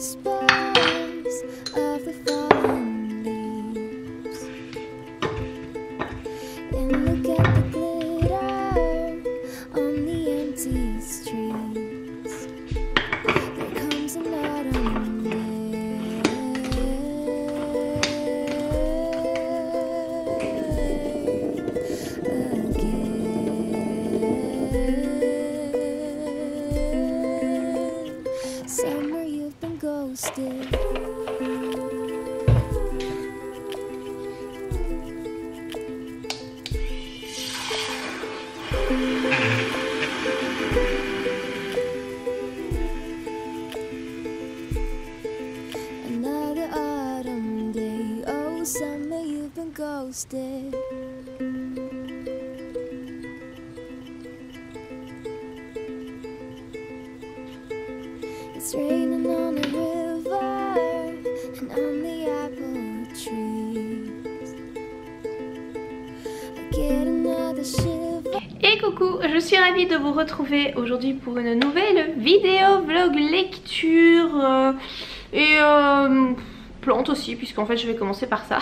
whispers of the fallen leaves. And look at the glitter on the empty streets. There comes an autumn day again. Summer, you've been ghosted. Another autumn day. Oh, summer, you've been ghosted. It's raining on the river and on the apple trees. I get another shiver. Et coucou, je suis ravie de vous retrouver aujourd'hui pour une nouvelle vidéo vlog lecture et plantes aussi, puisqu'en fait je vais commencer par ça.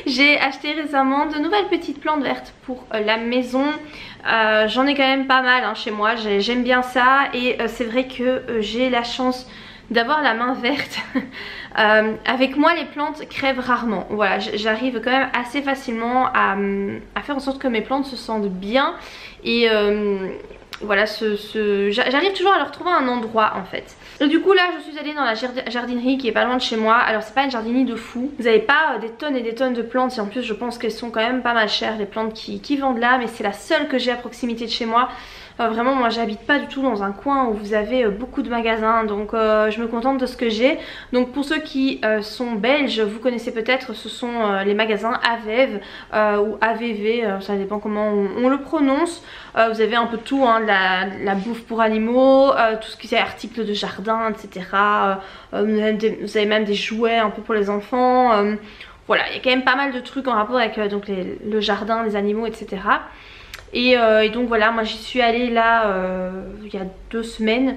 J'ai acheté récemment de nouvelles petites plantes vertes pour la maison. J'en ai quand même pas mal hein, chez moi, j'aime bien ça et c'est vrai que j'ai la chance d'avoir la main verte. Avec moi les plantes crèvent rarement. Voilà, j'arrive quand même assez facilement à faire en sorte que mes plantes se sentent bien et voilà, j'arrive toujours à leur trouver un endroit en fait. Et du coup là je suis allée dans la jardinerie qui est pas loin de chez moi. Alors c'est pas une jardinerie de fou, vous n'avez pas des tonnes et des tonnes de plantes et en plus je pense qu'elles sont quand même pas mal chères les plantes qui vendent là, mais c'est la seule que j'ai à proximité de chez moi. Vraiment moi j'habite pas du tout dans un coin où vous avez beaucoup de magasins, donc je me contente de ce que j'ai. Donc pour ceux qui sont belges, vous connaissez peut-être, ce sont les magasins Avev ou AVV, ça dépend comment on le prononce. Vous avez un peu tout, hein, la bouffe pour animaux, tout ce qui est articles de jardin, etc. Vous avez même des jouets un peu pour les enfants. Voilà, il y a quand même pas mal de trucs en rapport avec donc le jardin, les animaux, etc. Et donc voilà, moi j'y suis allée là il y a 2 semaines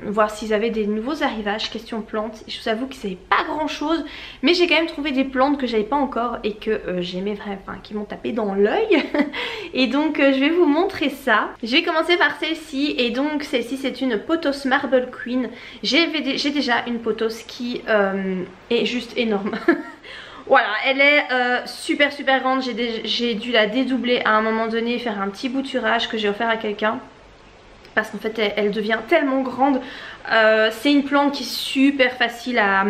voir s'ils avaient des nouveaux arrivages question plantes. Je vous avoue que c'est pas grand chose, mais j'ai quand même trouvé des plantes que j'avais pas encore et que j'aimais vraiment, enfin qui m'ont tapé dans l'œil. Et donc je vais vous montrer ça. Je vais commencer par celle-ci, et donc celle-ci c'est une pothos Marble Queen. J'ai déjà une pothos qui est juste énorme. Voilà, elle est super grande, j'ai dû la dédoubler à un moment donné, faire un petit bouturage que j'ai offert à quelqu'un. Parce qu'en fait elle devient tellement grande. C'est une plante qui est super facile à...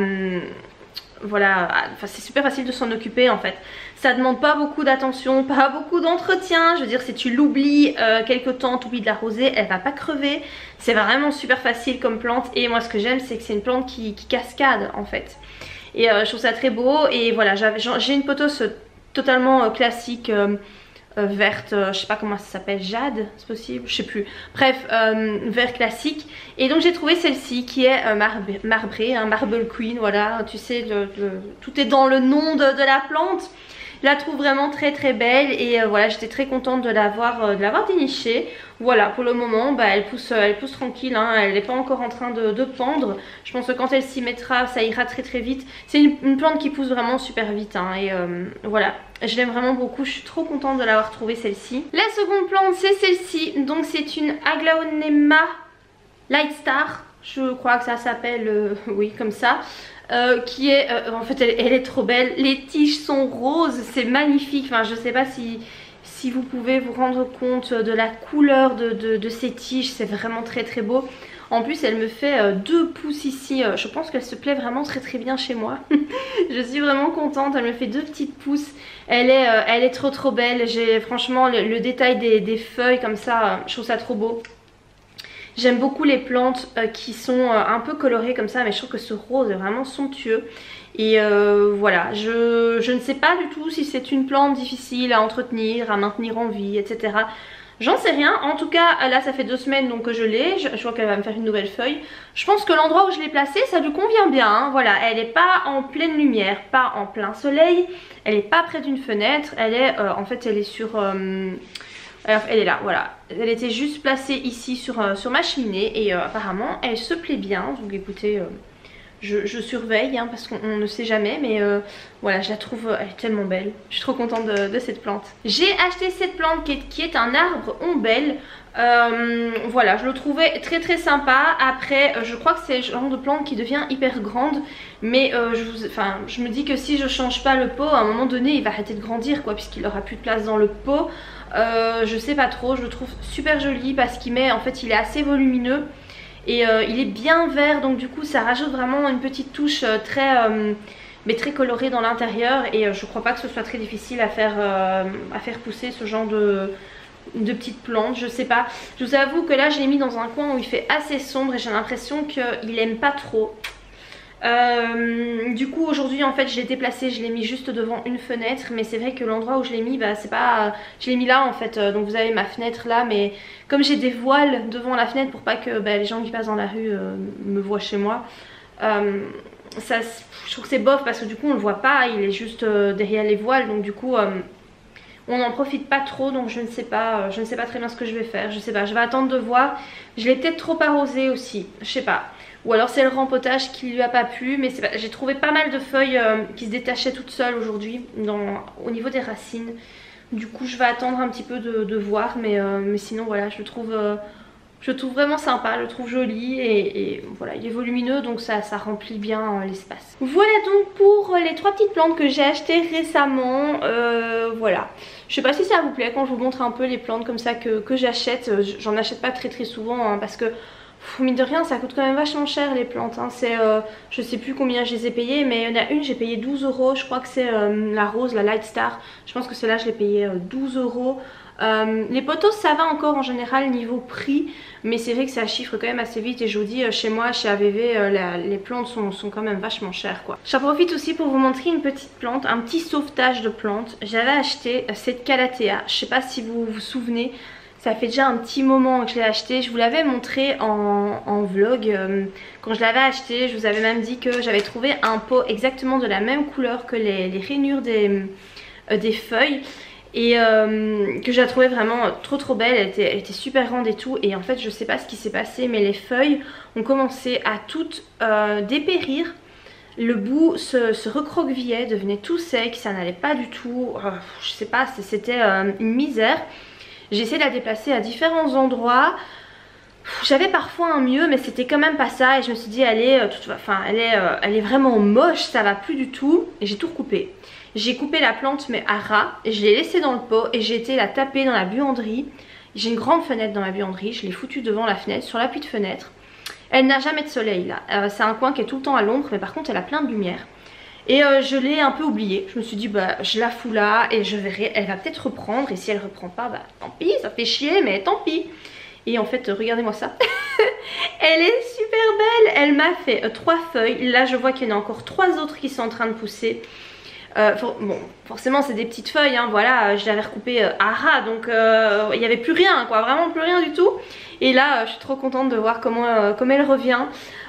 voilà, enfin c'est super facile de s'en occuper en fait. Ça demande pas beaucoup d'attention, pas beaucoup d'entretien. Je veux dire, si tu l'oublies quelque temps, tu oublies de l'arroser, elle va pas crever. C'est vraiment super facile comme plante. Et moi ce que j'aime c'est que c'est une plante qui cascade en fait. Et je trouve ça très beau. Et voilà, j'ai une pothos totalement classique, verte, je sais pas comment ça s'appelle, jade, c'est possible, je sais plus. Bref, vert classique. Et donc j'ai trouvé celle-ci qui est marbrée, un Marble Queen, voilà. Tu sais, tout est dans le nom de la plante. Je la trouve vraiment très belle et voilà, j'étais très contente de l'avoir dénichée. Voilà, pour le moment bah, elle pousse tranquille, hein, elle n'est pas encore en train de pendre. Je pense que quand elle s'y mettra ça ira très vite. C'est une plante qui pousse vraiment super vite hein, et voilà, je l'aime vraiment beaucoup, je suis trop contente de l'avoir trouvée celle-ci. La seconde plante c'est celle-ci, donc c'est une Aglaonema Light Star, je crois que ça s'appelle, oui comme ça. Qui est en fait elle est trop belle, les tiges sont roses, c'est magnifique. Enfin je sais pas si vous pouvez vous rendre compte de la couleur de ces tiges, c'est vraiment très beau. En plus elle me fait 2 pouces ici, je pense qu'elle se plaît vraiment très bien chez moi. Je suis vraiment contente, elle me fait 2 petites pousses. Elle est trop belle, j'ai franchement le détail des feuilles comme ça, je trouve ça trop beau. J'aime beaucoup les plantes qui sont un peu colorées comme ça, mais je trouve que ce rose est vraiment somptueux. Et voilà, je ne sais pas du tout si c'est une plante difficile à entretenir, à maintenir en vie, etc. J'en sais rien, en tout cas là ça fait 2 semaines donc que je l'ai, je vois qu'elle va me faire une nouvelle feuille. Je pense que l'endroit où je l'ai placée ça lui convient bien, hein. Voilà, elle n'est pas en pleine lumière, pas en plein soleil, elle n'est pas près d'une fenêtre, elle est en fait elle est sur... alors elle est là, voilà, elle était juste placée ici sur ma cheminée et apparemment elle se plaît bien, donc écoutez, je surveille hein, parce qu'on ne sait jamais, mais voilà, je la trouve, elle est tellement belle. Je suis trop contente de cette plante. J'ai acheté cette plante qui est un arbre ombelle. Voilà, je le trouvais très très sympa. Après je crois que c'est le genre de plante qui devient hyper grande, mais je me dis que si je change pas le pot, à un moment donné il va arrêter de grandir quoi, puisqu'il aura plus de place dans le pot. Je sais pas trop, je le trouve super joli parce qu'il met, en fait il est assez volumineux et il est bien vert, donc du coup ça rajoute vraiment une petite touche mais très colorée dans l'intérieur, et je crois pas que ce soit très difficile à faire pousser ce genre de petites plantes, je sais pas. Je vous avoue que là je l'ai mis dans un coin où il fait assez sombre et j'ai l'impression qu'il aime pas trop. Du coup aujourd'hui en fait je l'ai déplacé, je l'ai mis juste devant une fenêtre, mais c'est vrai que l'endroit où je l'ai mis, bah c'est pas, je l'ai mis là en fait, donc vous avez ma fenêtre là, mais comme j'ai des voiles devant la fenêtre pour pas que les gens qui passent dans la rue me voient chez moi, ça, je trouve que c'est bof parce que du coup on le voit pas, il est juste derrière les voiles, donc du coup on n'en profite pas trop, donc je ne sais pas très bien ce que je vais faire, je sais pas, je vais attendre de voir. Je l'ai peut-être trop arrosé aussi, je sais pas, ou alors c'est le rempotage qui lui a pas plu, mais j'ai trouvé pas mal de feuilles qui se détachaient toutes seules aujourd'hui au niveau des racines. Du coup je vais attendre un petit peu de voir, mais sinon voilà, je le trouve vraiment sympa, je le trouve joli, et voilà, il est volumineux, donc ça remplit bien l'espace. Voilà donc pour les 3 petites plantes que j'ai achetées récemment. Voilà, je sais pas si ça vous plaît quand je vous montre un peu les plantes comme ça que j'achète. J'en achète pas très souvent hein, parce que mine de rien ça coûte quand même vachement cher les plantes hein. C'est je sais plus combien je les ai payées, mais il y en a une j'ai payé 12 €, je crois que c'est la rose, la Light Star. Je pense que celle-là je l'ai payée 12 €. Les pothos ça va encore en général niveau prix, mais c'est vrai que ça chiffre quand même assez vite, et je vous dis chez moi, chez AVV, les plantes sont quand même vachement chères quoi. J'en profite aussi pour vous montrer une petite plante, un petit sauvetage de plantes. J'avais acheté cette Calathea, je sais pas si vous vous souvenez, ça fait déjà un petit moment que je l'ai acheté. Je vous l'avais montré en vlog quand je l'avais acheté. Je vous avais même dit que j'avais trouvé un pot exactement de la même couleur que les rainures des feuilles, et que je la trouvais vraiment trop belle. Elle était super grande et tout, et en fait je sais pas ce qui s'est passé, mais les feuilles ont commencé à toutes dépérir. Le bout se recroquevillait, devenait tout sec, ça n'allait pas du tout. Je sais pas, c'était une misère. J'ai essayé de la déplacer à différents endroits. J'avais parfois un mieux, mais c'était quand même pas ça, et je me suis dit elle est vraiment moche, ça va plus du tout, et j'ai tout recoupé. J'ai coupé la plante mais à ras, et je l'ai laissée dans le pot, et j'ai été la taper dans la buanderie. J'ai une grande fenêtre dans ma buanderie, je l'ai foutue devant la fenêtre, sur l'appui de fenêtre. Elle n'a jamais de soleil là, c'est un coin qui est tout le temps à l'ombre, mais par contre elle a plein de lumière. Et je l'ai un peu oubliée. Je me suis dit bah je la fous là et je verrai, elle va peut-être reprendre, et si elle reprend pas bah tant pis, ça fait chier mais tant pis. Et en fait regardez-moi ça. Elle est super belle. Elle m'a fait 3 feuilles. Là je vois qu'il y en a encore 3 autres qui sont en train de pousser. Bon forcément c'est des petites feuilles hein, voilà, je l'avais recoupée à ras, donc il n'y avait plus rien quoi, vraiment plus rien du tout. Et là je suis trop contente de voir comment elle revient.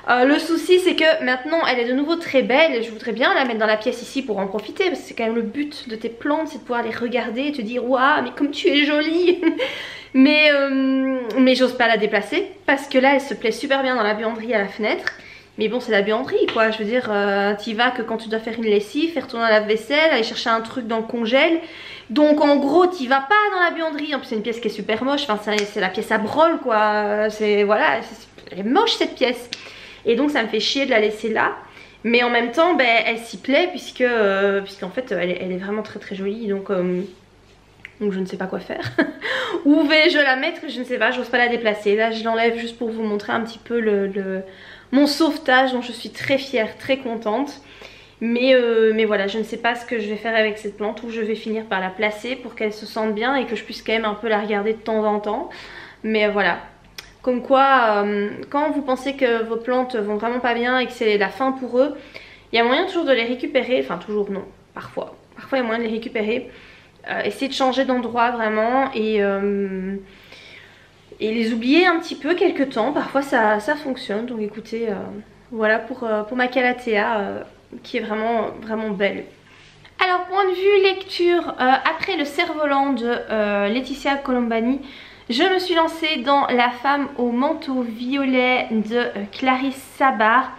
Le souci c'est que maintenant elle est de nouveau très belle, et je voudrais bien la mettre dans la pièce ici pour en profiter, parce que c'est quand même le but de tes plantes, c'est de pouvoir les regarder et te dire waouh mais comme tu es jolie. mais j'ose pas la déplacer parce que là elle se plaît super bien dans la buanderie à la fenêtre. Mais bon c'est la buanderie quoi, je veux dire t'y vas que quand tu dois faire une lessive, faire tourner la vaisselle, aller chercher un truc dans le congèle. Donc en gros t'y vas pas dans la buanderie, en plus c'est une pièce qui est super moche, enfin c'est la pièce à brol quoi, c'est voilà, elle est moche cette pièce. Et donc ça me fait chier de la laisser là, mais en même temps elle s'y plaît puisqu'en fait elle est vraiment très jolie, donc je ne sais pas quoi faire. Où vais-je la mettre, je ne sais pas, j'ose pas la déplacer. Là je l'enlève juste pour vous montrer un petit peu mon sauvetage dont je suis très fière, très contente. Mais voilà, je ne sais pas ce que je vais faire avec cette plante, ou je vais finir par la placer pour qu'elle se sente bien et que je puisse quand même un peu la regarder de temps en temps. Mais voilà, comme quoi quand vous pensez que vos plantes vont vraiment pas bien et que c'est la fin pour eux, il y a moyen toujours de les récupérer, enfin toujours non, parfois il y a moyen de les récupérer. Essayez de changer d'endroit vraiment, et les oublier un petit peu quelques temps, parfois ça fonctionne. Donc écoutez, voilà pour ma Calathea qui est vraiment belle. Alors point de vue lecture, après le cerf-volant de Laetitia Colombani, je me suis lancée dans La femme au manteau violet de Clarisse Sabar.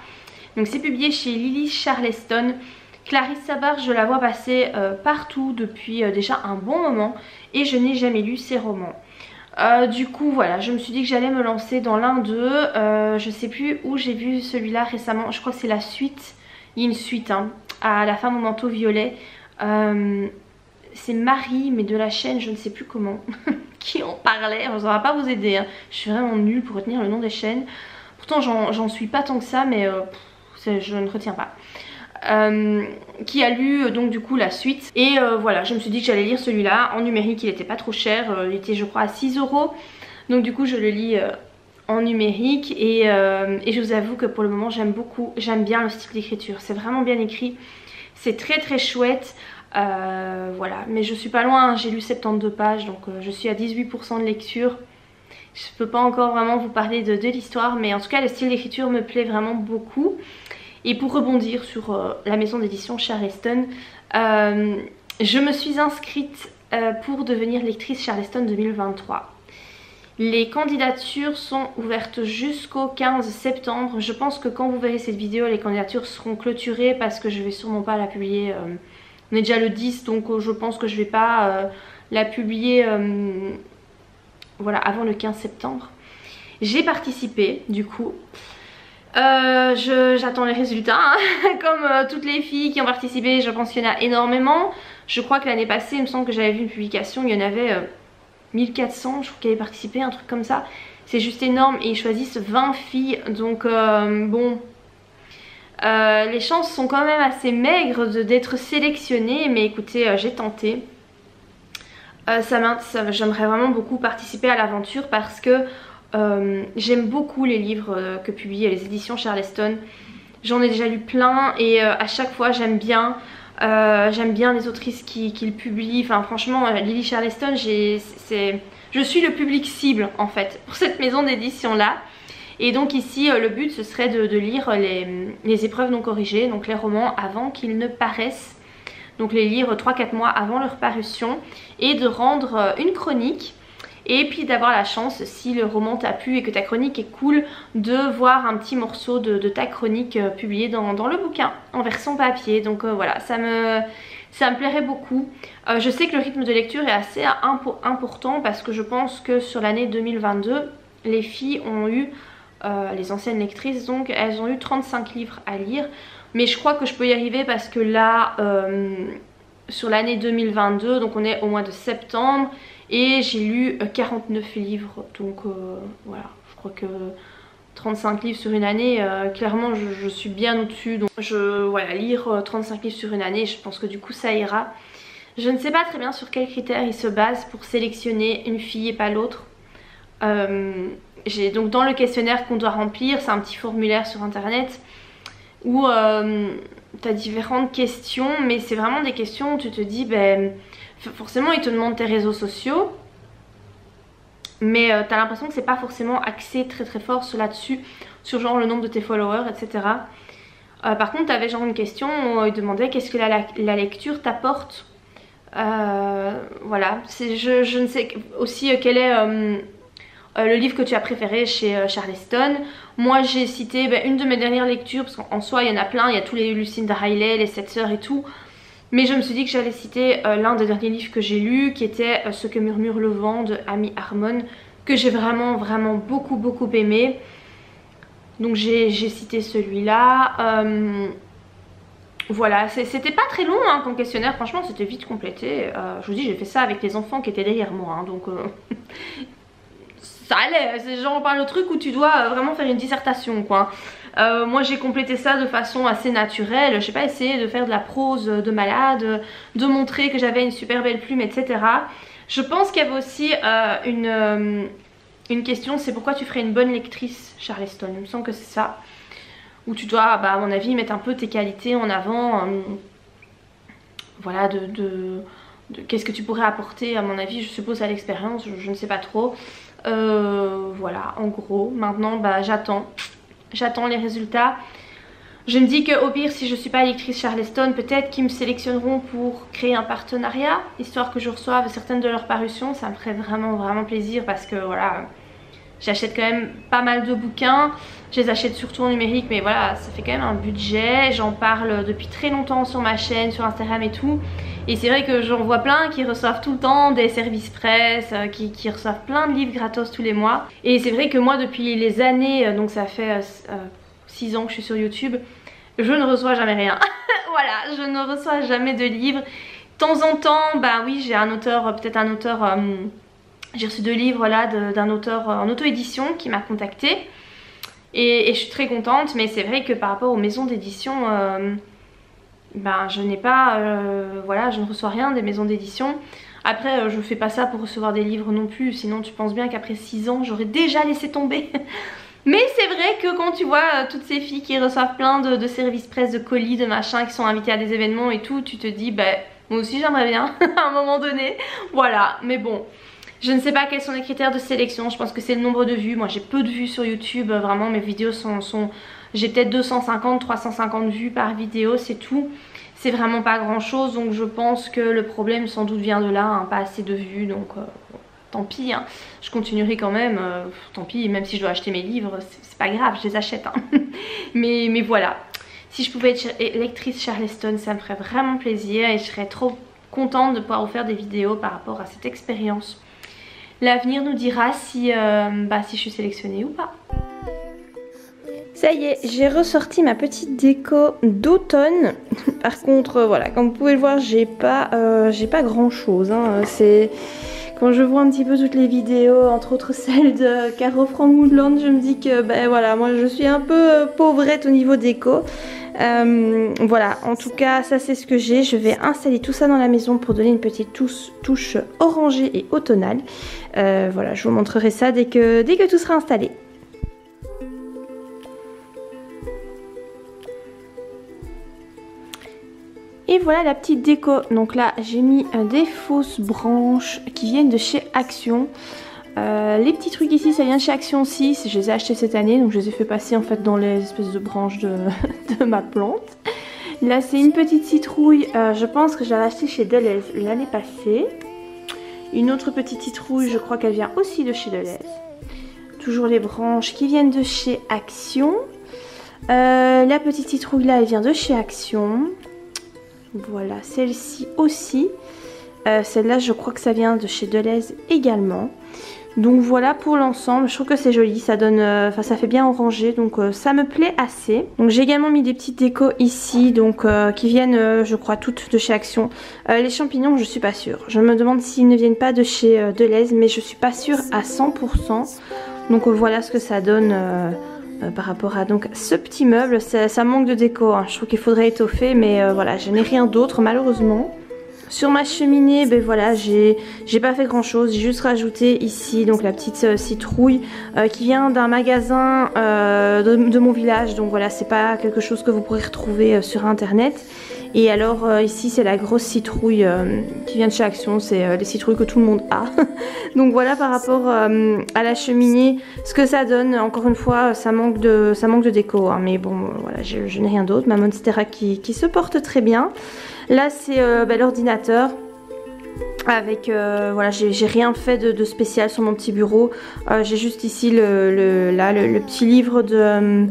Donc c'est publié chez Lily Charleston. Clarisse Sabart, je la vois passer partout depuis déjà un bon moment et je n'ai jamais lu ses romans. Du coup voilà, je me suis dit que j'allais me lancer dans l'un d'eux. Je sais plus où j'ai vu celui-là récemment, je crois que c'est la suite. Il y a une suite hein, à La femme au manteau violet. C'est Marie, mais de la chaîne je ne sais plus comment, qui en parlait. Ça va pas vous aider, hein. Je suis vraiment nulle pour retenir le nom des chaînes. Pourtant j'en suis pas tant que ça, mais je ne retiens pas. Qui a lu donc du coup la suite et voilà, je me suis dit que j'allais lire celui-là en numérique. Il était pas trop cher, il était je crois à 6 €, donc du coup je le lis en numérique et je vous avoue que pour le moment j'aime bien le style d'écriture, c'est vraiment bien écrit, c'est très très chouette. Voilà, mais je suis pas loin, j'ai lu 72 pages, donc je suis à 18% de lecture. Je peux pas encore vraiment vous parler de l'histoire, mais en tout cas le style d'écriture me plaît vraiment beaucoup. Et pour rebondir sur la maison d'édition Charleston, je me suis inscrite pour devenir lectrice Charleston 2023. Les candidatures sont ouvertes jusqu'au 15 septembre. Je pense que quand vous verrez cette vidéo, les candidatures seront clôturées parce que je vais sûrement pas la publier. On est déjà le 10, donc je pense que je vais pas la publier voilà, avant le 15 septembre. J'ai participé du coup. J'attends les résultats hein. Comme toutes les filles qui ont participé, je pense qu'il y en a énormément. Je crois que l'année passée il me semble que j'avais vu une publication, il y en avait 1400 je crois qui avaient participé, un truc comme ça. C'est juste énorme et ils choisissent 20 filles, donc bon les chances sont quand même assez maigres d'être sélectionnée, mais écoutez j'ai tenté. J'aimerais vraiment beaucoup participer à l'aventure parce que j'aime beaucoup les livres que publient les éditions Charleston. J'en ai déjà lu plein et à chaque fois j'aime bien les autrices qui le publient. Enfin franchement Lily Charleston, je suis le public cible en fait pour cette maison d'édition là. Et donc ici le but ce serait de lire les épreuves non corrigées, donc les romans avant qu'ils ne paraissent. Donc les lire 3-4 mois avant leur parution et de rendre une chronique. Et puis d'avoir la chance, si le roman t'a plu et que ta chronique est cool, de voir un petit morceau de ta chronique publié dans le bouquin en version papier. Donc voilà, ça me plairait beaucoup. Je sais que le rythme de lecture est assez important parce que je pense que sur l'année 2022, les filles ont eu, les anciennes lectrices donc, elles ont eu 35 livres à lire. Mais je crois que je peux y arriver parce que là, sur l'année 2022, donc on est au mois de septembre, et j'ai lu 49 livres, donc voilà, je crois que 35 livres sur une année, clairement je suis bien au-dessus. Donc voilà, lire 35 livres sur une année, je pense que du coup ça ira. Je ne sais pas très bien sur quels critères ils se basent pour sélectionner une fille et pas l'autre. Donc dans le questionnaire qu'on doit remplir, c'est un petit formulaire sur internet où tu as différentes questions, mais c'est vraiment des questions où tu te dis, ben forcément ils te demandent tes réseaux sociaux, mais t'as l'impression que c'est pas forcément axé très très fort là-dessus, sur genre le nombre de tes followers, etc. Par contre t'avais genre une question où ils demandaient qu'est-ce que la lecture t'apporte. Voilà, je ne sais aussi quel est le livre que tu as préféré chez Charleston. Moi j'ai cité une de mes dernières lectures, parce qu'en soi il y en a plein, il y a tous les Lucinda Riley, les 7 sœurs et tout. Mais je me suis dit que j'allais citer l'un des derniers livres que j'ai lu, qui était Ce que murmure le vent de Amy Harmon, que j'ai vraiment beaucoup aimé. Donc j'ai cité celui-là. Voilà, c'était pas très long hein, comme questionnaire, franchement c'était vite complété. Je vous dis, j'ai fait ça avec les enfants qui étaient derrière moi, hein, donc ça allait. C'est genre le truc où tu dois vraiment faire une dissertation quoi. Moi j'ai complété ça de façon assez naturelle, j'ai pas essayé de faire de la prose de malade, de montrer que j'avais une super belle plume, etc. Je pense qu'il y avait aussi une question, c'est pourquoi tu ferais une bonne lectrice Charleston. Il me semble que c'est ça, où tu dois à mon avis mettre un peu tes qualités en avant, voilà, qu'est-ce que tu pourrais apporter à mon avis, je suppose à l'expérience, je ne sais pas trop. Voilà en gros, maintenant j'attends les résultats. Je me dis qu'au pire si je suis pas lectrice Charleston, peut-être qu'ils me sélectionneront pour créer un partenariat, histoire que je reçoive certaines de leurs parutions. Ça me ferait vraiment plaisir parce que voilà, j'achète quand même pas mal de bouquins. Je les achète surtout en numérique, mais voilà, ça fait quand même un budget. J'en parle depuis très longtemps sur ma chaîne, sur Instagram et tout. Et c'est vrai que j'en vois plein qui reçoivent tout le temps des services presse, qui reçoivent plein de livres gratos tous les mois. Et c'est vrai que moi depuis les années, donc ça fait 6 ans que je suis sur YouTube, je ne reçois jamais rien. Voilà, je ne reçois jamais de livres. De temps en temps, bah oui, j'ai un auteur, peut-être un auteur, j'ai reçu 2 livres là d'un auteur en auto-édition qui m'a contactée. Et je suis très contente, mais c'est vrai que par rapport aux maisons d'édition, ben je n'ai pas, voilà, je ne reçois rien des maisons d'édition. Après je fais pas ça pour recevoir des livres non plus, sinon tu penses bien qu'après 6 ans j'aurais déjà laissé tomber. Mais c'est vrai que quand tu vois toutes ces filles qui reçoivent plein de services presse, de colis, de machins, qui sont invitées à des événements et tout, tu te dis bah moi aussi j'aimerais bien à un moment donné. Voilà, mais bon. Je ne sais pas quels sont les critères de sélection, je pense que c'est le nombre de vues. Moi j'ai peu de vues sur YouTube, vraiment mes vidéos sont j'ai peut-être 250, 350 vues par vidéo, c'est tout. C'est vraiment pas grand chose, donc je pense que le problème sans doute vient de là, hein, pas assez de vues, donc tant pis, hein. Je continuerai quand même, tant pis, même si je dois acheter mes livres, c'est pas grave, je les achète. Hein. mais voilà, si je pouvais être lectrice Charleston, ça me ferait vraiment plaisir et je serais trop contente de pouvoir vous faire des vidéos par rapport à cette expérience. L'avenir nous dira si je suis sélectionnée ou pas. Ça y est, j'ai ressorti ma petite déco d'automne. Par contre, voilà, comme vous pouvez le voir, j'ai pas grand chose. Hein. C'est quand je vois un petit peu toutes les vidéos, entre autres celle de Caro from Woodland, je me dis que ben voilà, moi je suis un peu pauvrette au niveau déco. Voilà, en tout cas ça c'est ce que j'ai. Je vais installer tout ça dans la maison pour donner une petite touche orangée et automnale. Voilà, je vous montrerai ça dès que tout sera installé. Et voilà la petite déco. Donc là j'ai mis des fausses branches qui viennent de chez Action. Les petits trucs ici ça vient de chez Action aussi, je les ai achetés cette année, donc je les ai fait passer en fait dans les espèces de branches de ma plante. Là c'est une petite citrouille, je pense que je l'avais achetée chez Deleuze l'année passée. Une autre petite citrouille, je crois qu'elle vient aussi de chez Deleuze. Toujours les branches qui viennent de chez Action. La petite citrouille là elle vient de chez Action. Voilà, celle-ci aussi. Celle-là je crois que ça vient de chez Deleuze également. Donc voilà pour l'ensemble, je trouve que c'est joli, ça donne, ça fait bien orangé, donc ça me plaît assez. Donc j'ai également mis des petites décos ici, donc qui viennent, je crois toutes de chez Action. Les champignons, je suis pas sûre. Je me demande s'ils ne viennent pas de chez Deleuze, mais je suis pas sûre à 100%. Donc voilà ce que ça donne par rapport à donc ce petit meuble. Ça manque de déco, hein. Je trouve qu'il faudrait étoffer, mais voilà, je n'ai rien d'autre malheureusement. Sur ma cheminée, ben voilà, j'ai pas fait grand chose, j'ai juste rajouté ici donc la petite citrouille qui vient d'un magasin de mon village, donc voilà, c'est pas quelque chose que vous pourrez retrouver sur internet. Et alors ici c'est la grosse citrouille qui vient de chez Action, c'est les citrouilles que tout le monde a. Donc voilà par rapport à la cheminée, ce que ça donne, encore une fois ça manque de déco, hein, mais bon voilà, je n'ai rien d'autre. Ma Monstera qui se porte très bien. Là c'est l'ordinateur avec voilà, j'ai rien fait de spécial sur mon petit bureau. J'ai juste ici le petit livre de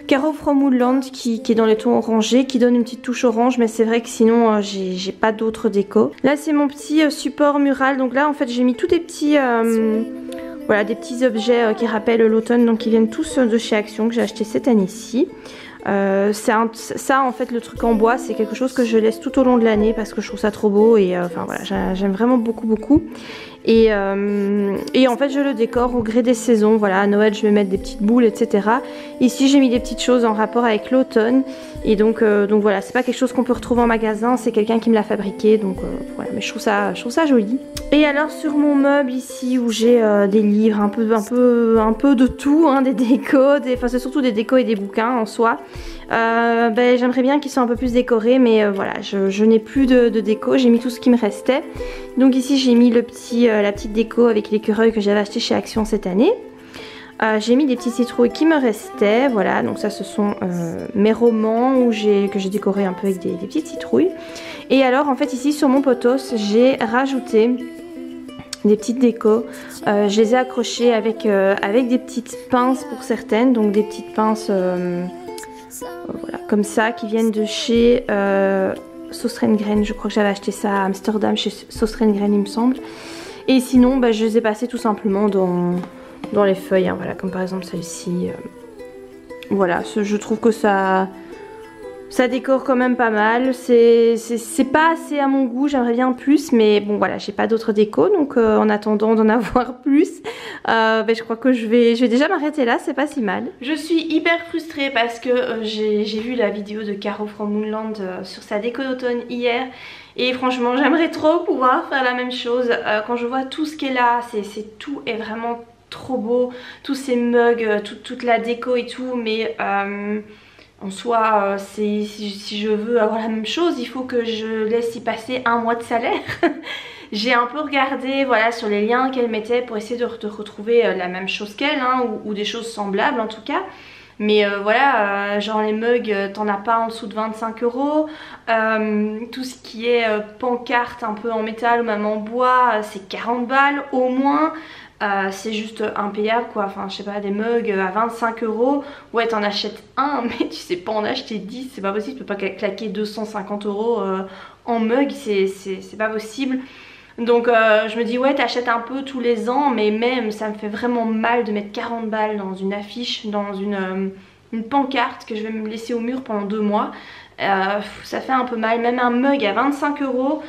Caro from Woodland qui est dans les tons orangés, qui donne une petite touche orange, mais c'est vrai que sinon j'ai pas d'autres déco. Là c'est mon petit support mural, donc là en fait j'ai mis tous des petits voilà, des petits objets qui rappellent l'automne, donc qui viennent tous de chez Action, que j'ai acheté cette année-ci. Ça en fait le truc en bois c'est quelque chose que je laisse tout au long de l'année parce que je trouve ça trop beau et enfin voilà, j'aime vraiment beaucoup et en fait je le décore au gré des saisons. Voilà, à Noël je vais mettre des petites boules etc. Ici j'ai mis des petites choses en rapport avec l'automne et donc voilà, c'est pas quelque chose qu'on peut retrouver en magasin, c'est quelqu'un qui me l'a fabriqué, donc voilà, mais je trouve ça joli. Et alors sur mon meuble ici où j'ai des livres, un peu de tout, hein, des décos, enfin c'est surtout des décos et des bouquins en soi. J'aimerais bien qu'ils soient un peu plus décorés, mais voilà, je n'ai plus de déco, j'ai mis tout ce qui me restait. Donc ici j'ai mis la petite déco avec l'écureuil que j'avais acheté chez Action cette année. J'ai mis des petites citrouilles qui me restaient, voilà, donc ça ce sont mes romans que j'ai décoré un peu avec des petites citrouilles. Et alors en fait ici sur mon potos j'ai rajouté des petites décos. Je les ai accrochées avec des petites pinces pour certaines, donc des petites pinces voilà, comme ça, qui viennent de chez Sauce Rengren. Je crois que j'avais acheté ça à Amsterdam chez Sauce Rengren, il me semble. Et sinon bah, je les ai passées tout simplement dans les feuilles, hein, voilà, comme par exemple celle-ci. Voilà, je trouve que ça décore quand même pas mal. C'est pas assez à mon goût, j'aimerais bien plus, mais bon voilà, j'ai pas d'autres décos, donc en attendant d'en avoir plus, ben, je crois que je vais déjà m'arrêter là, c'est pas si mal. Je suis hyper frustrée parce que j'ai vu la vidéo de Caro from Moonland sur sa déco d'automne hier, et franchement j'aimerais trop pouvoir faire la même chose. Quand je vois tout ce qui est là, tout est vraiment trop beau, tous ces mugs, toute la déco et tout, mais en soi, si je veux avoir la même chose, il faut que je laisse y passer un mois de salaire. J'ai un peu regardé voilà, sur les liens qu'elle mettait pour essayer de retrouver la même chose qu'elle, hein, ou des choses semblables en tout cas. Mais voilà, genre les mugs, t'en as pas en dessous de 25 €. Tout ce qui est pancarte un peu en métal ou même en bois, c'est 40 balles au moins. C'est juste impayable quoi, enfin je sais pas, des mugs à 25 €, ouais t'en achètes un mais tu sais pas en acheter 10, c'est pas possible, tu peux pas claquer 250 € en mug, c'est pas possible. Donc je me dis ouais t'achètes un peu tous les ans, mais même ça me fait vraiment mal de mettre 40 balles dans une affiche, dans une pancarte que je vais me laisser au mur pendant 2 mois. Ça fait un peu mal, même un mug à 25 €.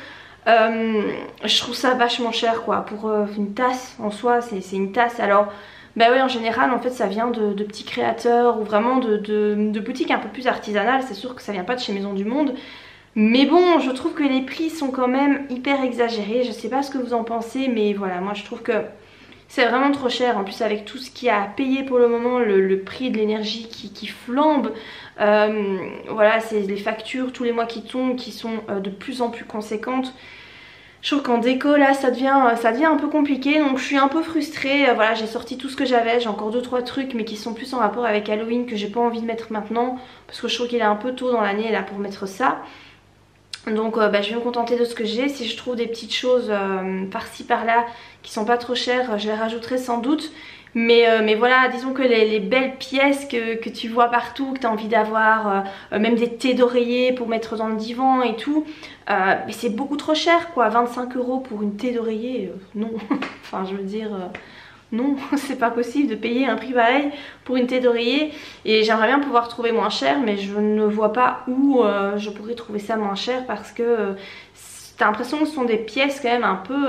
Je trouve ça vachement cher quoi, pour une tasse en soi, c'est une tasse. Alors bah ouais, en général en fait ça vient de petits créateurs ou vraiment de boutiques un peu plus artisanales, c'est sûr que ça vient pas de chez Maison du Monde. Mais bon, je trouve que les prix sont quand même hyper exagérés, je sais pas ce que vous en pensez, mais voilà, moi je trouve que c'est vraiment trop cher. En plus avec tout ce qu'il y a à payer pour le moment, le prix de l'énergie qui flambe, voilà, c'est les factures tous les mois qui tombent, qui sont de plus en plus conséquentes. Je trouve qu'en déco là ça devient un peu compliqué, donc je suis un peu frustrée. Voilà, j'ai sorti tout ce que j'avais, j'ai encore 2-3 trucs mais qui sont plus en rapport avec Halloween que j'ai pas envie de mettre maintenant, parce que je trouve qu'il est un peu tôt dans l'année là pour mettre ça. Donc bah, je vais me contenter de ce que j'ai. Si je trouve des petites choses par-ci par-là qui sont pas trop chères, je les rajouterai sans doute. Mais voilà, disons que les belles pièces que tu vois partout, que tu as envie d'avoir, même des thés d'oreiller pour mettre dans le divan et tout, mais c'est beaucoup trop cher quoi, 25 € pour une thé d'oreiller, non, enfin je veux dire... non, c'est pas possible de payer un prix pareil pour une thé d'oreiller. Et j'aimerais bien pouvoir trouver moins cher, mais je ne vois pas où je pourrais trouver ça moins cher, parce que t'as l'impression que ce sont des pièces quand même un peu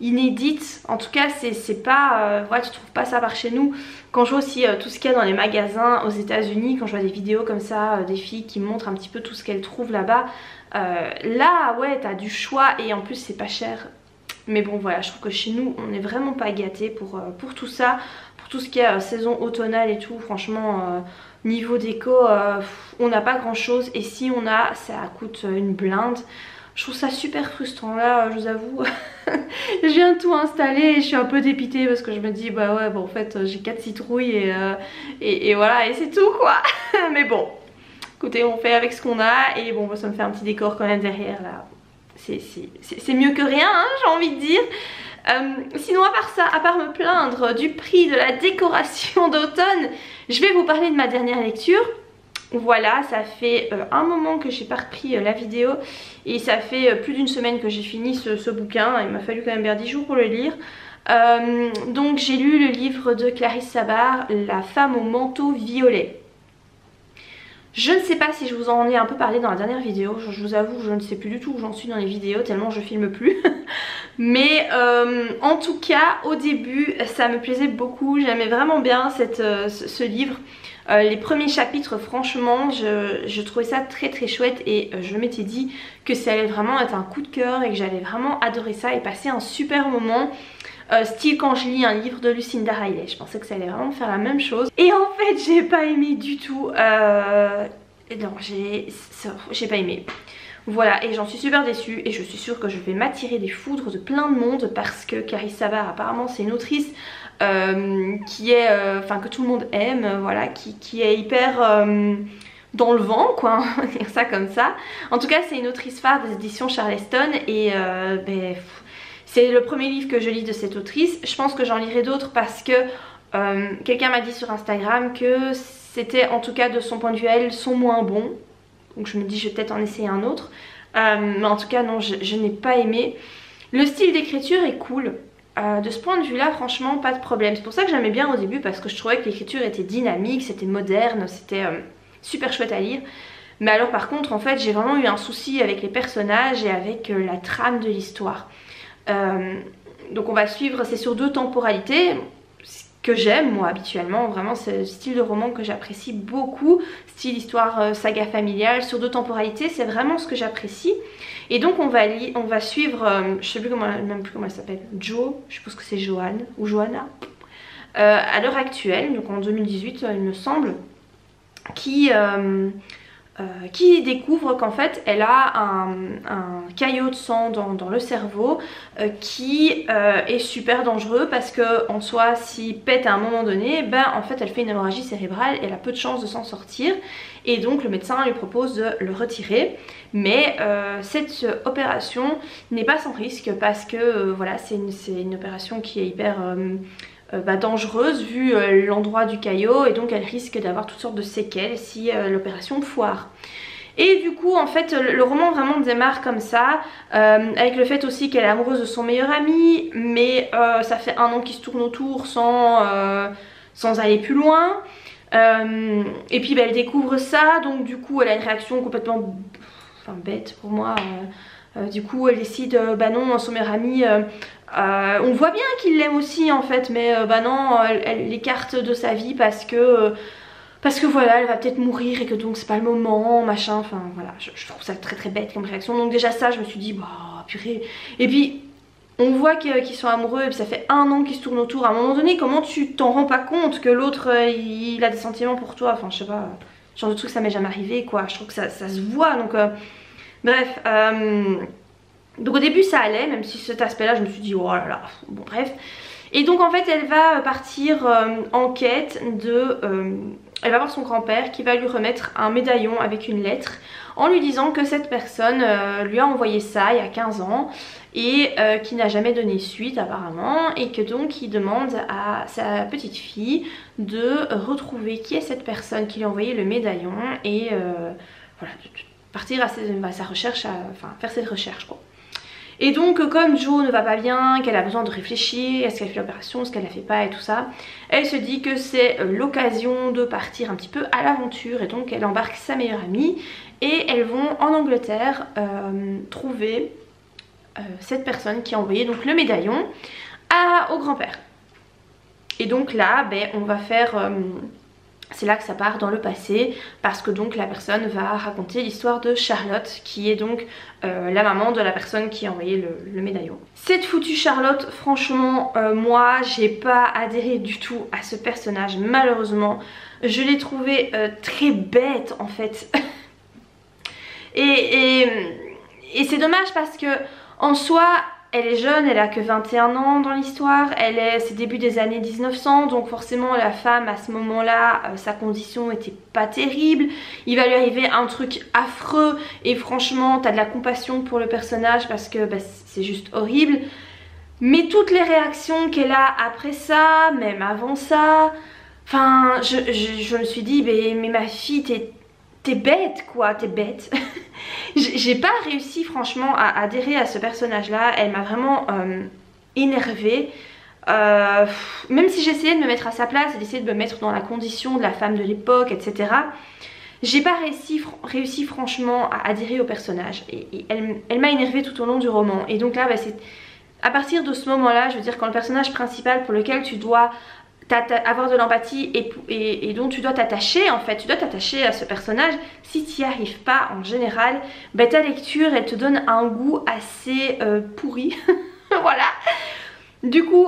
inédites. En tout cas c'est pas... voilà, tu trouves pas ça par chez nous. Quand je vois aussi tout ce qu'il y a dans les magasins aux États-Unis, quand je vois des vidéos comme ça, des filles qui montrent un petit peu tout ce qu'elles trouvent là-bas, là ouais t'as du choix et en plus c'est pas cher. Mais bon voilà, je trouve que chez nous on n'est vraiment pas gâtés pour tout ça, pour tout ce qui est saison automnale et tout. Franchement niveau déco on n'a pas grand chose, et si on a, ça coûte une blinde. Je trouve ça super frustrant là, je vous avoue. Je viens de tout installer et je suis un peu dépitée parce que je me dis bah ouais bon en fait j'ai 4 citrouilles et voilà, et c'est tout quoi. Mais bon écoutez, on fait avec ce qu'on a, et bon ça me fait un petit décor quand même derrière là. C'est mieux que rien hein, j'ai envie de dire. Sinon à part ça, à part me plaindre du prix de la décoration d'automne, je vais vous parler de ma dernière lecture. Voilà, ça fait un moment que j'ai pas repris la vidéo, et ça fait plus d'une semaine que j'ai fini ce bouquin. Il m'a fallu quand même bien 10 jours pour le lire. Donc j'ai lu le livre de Clarisse Sabart, La femme au manteau violet. Je ne sais pas si je vous en ai un peu parlé dans la dernière vidéo, je vous avoue je ne sais plus du tout où j'en suis dans les vidéos tellement je filme plus. Mais en tout cas au début ça me plaisait beaucoup, j'aimais vraiment bien ce livre. Les premiers chapitres franchement je trouvais ça très très chouette, et je m'étais dit que ça allait vraiment être un coup de cœur et que j'allais vraiment adorer ça et passer un super moment. Style quand je lis un livre de Lucinda Riley, je pensais que ça allait vraiment faire la même chose, et en fait j'ai pas aimé du tout. Non, j'ai pas aimé. Voilà, et j'en suis super déçue, et je suis sûre que je vais m'attirer des foudres de plein de monde, parce que Clarisse Sabart apparemment c'est une autrice qui est, enfin que tout le monde aime, voilà, qui est hyper dans le vent quoi, on va dire ça comme ça. En tout cas c'est une autrice phare des éditions Charleston, et ben c'est le premier livre que je lis de cette autrice. Je pense que j'en lirai d'autres parce que quelqu'un m'a dit sur Instagram que c'était, en tout cas de son point de vue à elle, son moins bon. Donc je me dis je vais peut-être en essayer un autre. Mais en tout cas non, je n'ai pas aimé. Le style d'écriture est cool. De ce point de vue là, franchement pas de problème. C'est pour ça que j'aimais bien au début, parce que je trouvais que l'écriture était dynamique, c'était moderne, c'était super chouette à lire. Mais alors par contre en fait j'ai vraiment eu un souci avec les personnages et avec la trame de l'histoire. Donc on va suivre, c'est sur 2 temporalités, ce que j'aime moi habituellement, vraiment c'est le style de roman que j'apprécie beaucoup, style histoire saga familiale, sur 2 temporalités, c'est vraiment ce que j'apprécie. Et donc on va suivre, je sais plus comment, même plus comment elle s'appelle, Jo, je suppose que c'est Joanne ou Johanna, à l'heure actuelle, donc en 2018 il me semble, qui découvre qu'en fait elle a un caillot de sang dans le cerveau qui est super dangereux, parce que en soi s'il pète à un moment donné, ben en fait elle fait une hémorragie cérébrale, elle a peu de chances de s'en sortir, et donc le médecin lui propose de le retirer. Mais cette opération n'est pas sans risque, parce que voilà, c'est une opération qui est hyper dangereuse vu l'endroit du caillot, et donc elle risque d'avoir toutes sortes de séquelles si l'opération foire. Et du coup en fait le roman vraiment démarre comme ça, avec le fait aussi qu'elle est amoureuse de son meilleur ami, mais ça fait 1 an qu'ils se tournent autour sans aller plus loin. Et puis elle découvre ça, donc du coup elle a une réaction complètement bête pour moi. Du coup elle décide, bah non, son meilleur ami, on voit bien qu'il l'aime aussi en fait, mais bah non, elle l'écarte de sa vie parce que voilà, elle va peut-être mourir et que donc c'est pas le moment, machin, enfin voilà, je trouve ça très très bête comme réaction. Donc déjà ça, je me suis dit bah purée. Et puis on voit qu'ils sont amoureux, et puis ça fait 1 an qu'ils se tournent autour. À un moment donné, comment tu t'en rends pas compte que l'autre il a des sentiments pour toi? Enfin je sais pas, ce genre de truc ça m'est jamais arrivé quoi, je trouve que ça se voit. Donc bref, donc au début ça allait, même si cet aspect là je me suis dit oh là là, bon bref. Et donc en fait elle va partir en quête de... elle va voir son grand-père qui va lui remettre un médaillon avec une lettre, en lui disant que cette personne lui a envoyé ça il y a 15 ans et qui n'a jamais donné suite apparemment, et que donc il demande à sa petite fille de retrouver qui est cette personne qui lui a envoyé le médaillon, et voilà, de partir à sa recherche, enfin faire cette recherche quoi. Et donc comme Jo ne va pas bien, qu'elle a besoin de réfléchir, est-ce qu'elle fait l'opération, est-ce qu'elle la fait pas et tout ça, elle se dit que c'est l'occasion de partir un petit peu à l'aventure, et donc elle embarque sa meilleure amie et elles vont en Angleterre trouver cette personne qui a envoyé donc le médaillon au grand-père. Et donc là ben, on va faire... c'est là que ça part dans le passé, parce que donc la personne va raconter l'histoire de Charlotte, qui est donc la maman de la personne qui a envoyé le médaillon. Cette foutue Charlotte, franchement moi j'ai pas adhéré du tout à ce personnage, malheureusement. Je l'ai trouvée très bête en fait. et c'est dommage parce que en soi... elle est jeune, elle a que 21 ans dans l'histoire, c'est début des années 1900, donc forcément la femme à ce moment-là, sa condition était pas terrible, il va lui arriver un truc affreux et franchement t'as de la compassion pour le personnage parce que bah, c'est juste horrible. Mais toutes les réactions qu'elle a après ça, même avant ça, enfin je me suis dit mais ma fille t'es bête quoi, t'es bête. J'ai pas réussi franchement à adhérer à ce personnage là, elle m'a vraiment énervée. Même si j'essayais de me mettre à sa place et d'essayer de me mettre dans la condition de la femme de l'époque, etc. J'ai pas réussi franchement à adhérer au personnage, et elle m'a énervée tout au long du roman. Et donc là bah, c'est à partir de ce moment là, je veux dire, quand le personnage principal pour lequel tu dois avoir de l'empathie et dont tu dois t'attacher en fait, tu dois t'attacher à ce personnage, si tu n'y arrives pas en général, bah, ta lecture elle te donne un goût assez pourri. Voilà. Du coup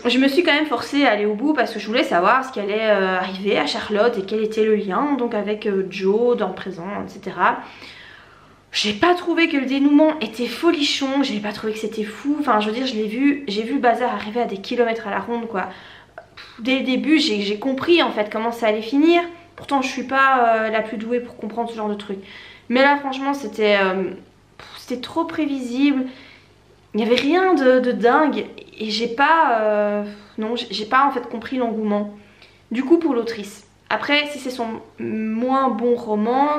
je me suis quand même forcée à aller au bout parce que je voulais savoir ce qui allait arriver à Charlotte et quel était le lien donc avec Jo dans le présent, etc. J'ai pas trouvé que le dénouement était folichon, j'ai pas trouvé que c'était fou, enfin je veux dire j'ai vu le bazar arriver à des kilomètres à la ronde quoi. Dès le début j'ai compris en fait comment ça allait finir, pourtant je suis pas la plus douée pour comprendre ce genre de truc. Mais là franchement c'était trop prévisible. il n'y avait rien de dingue et j'ai pas non, j'ai pas en fait compris l'engouement du coup pour l'autrice. Après, si c'est son moins bon roman,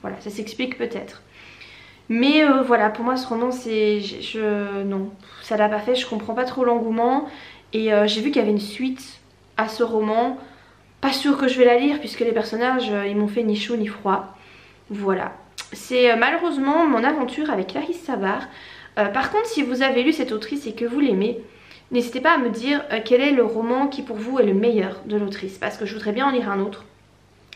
voilà, ça s'explique peut-être. Mais voilà, pour moi ce roman c'est... non, ça l'a pas fait, je comprends pas trop l'engouement. Et j'ai vu qu'il y avait une suite à ce roman. Pas sûre que je vais la lire puisque les personnages ils m'ont fait ni chaud ni froid. Voilà, c'est malheureusement mon aventure avec Clarisse Sabart. Par contre, si vous avez lu cette autrice et que vous l'aimez, n'hésitez pas à me dire quel est le roman qui pour vous est le meilleur de l'autrice. Parce que je voudrais bien en lire un autre,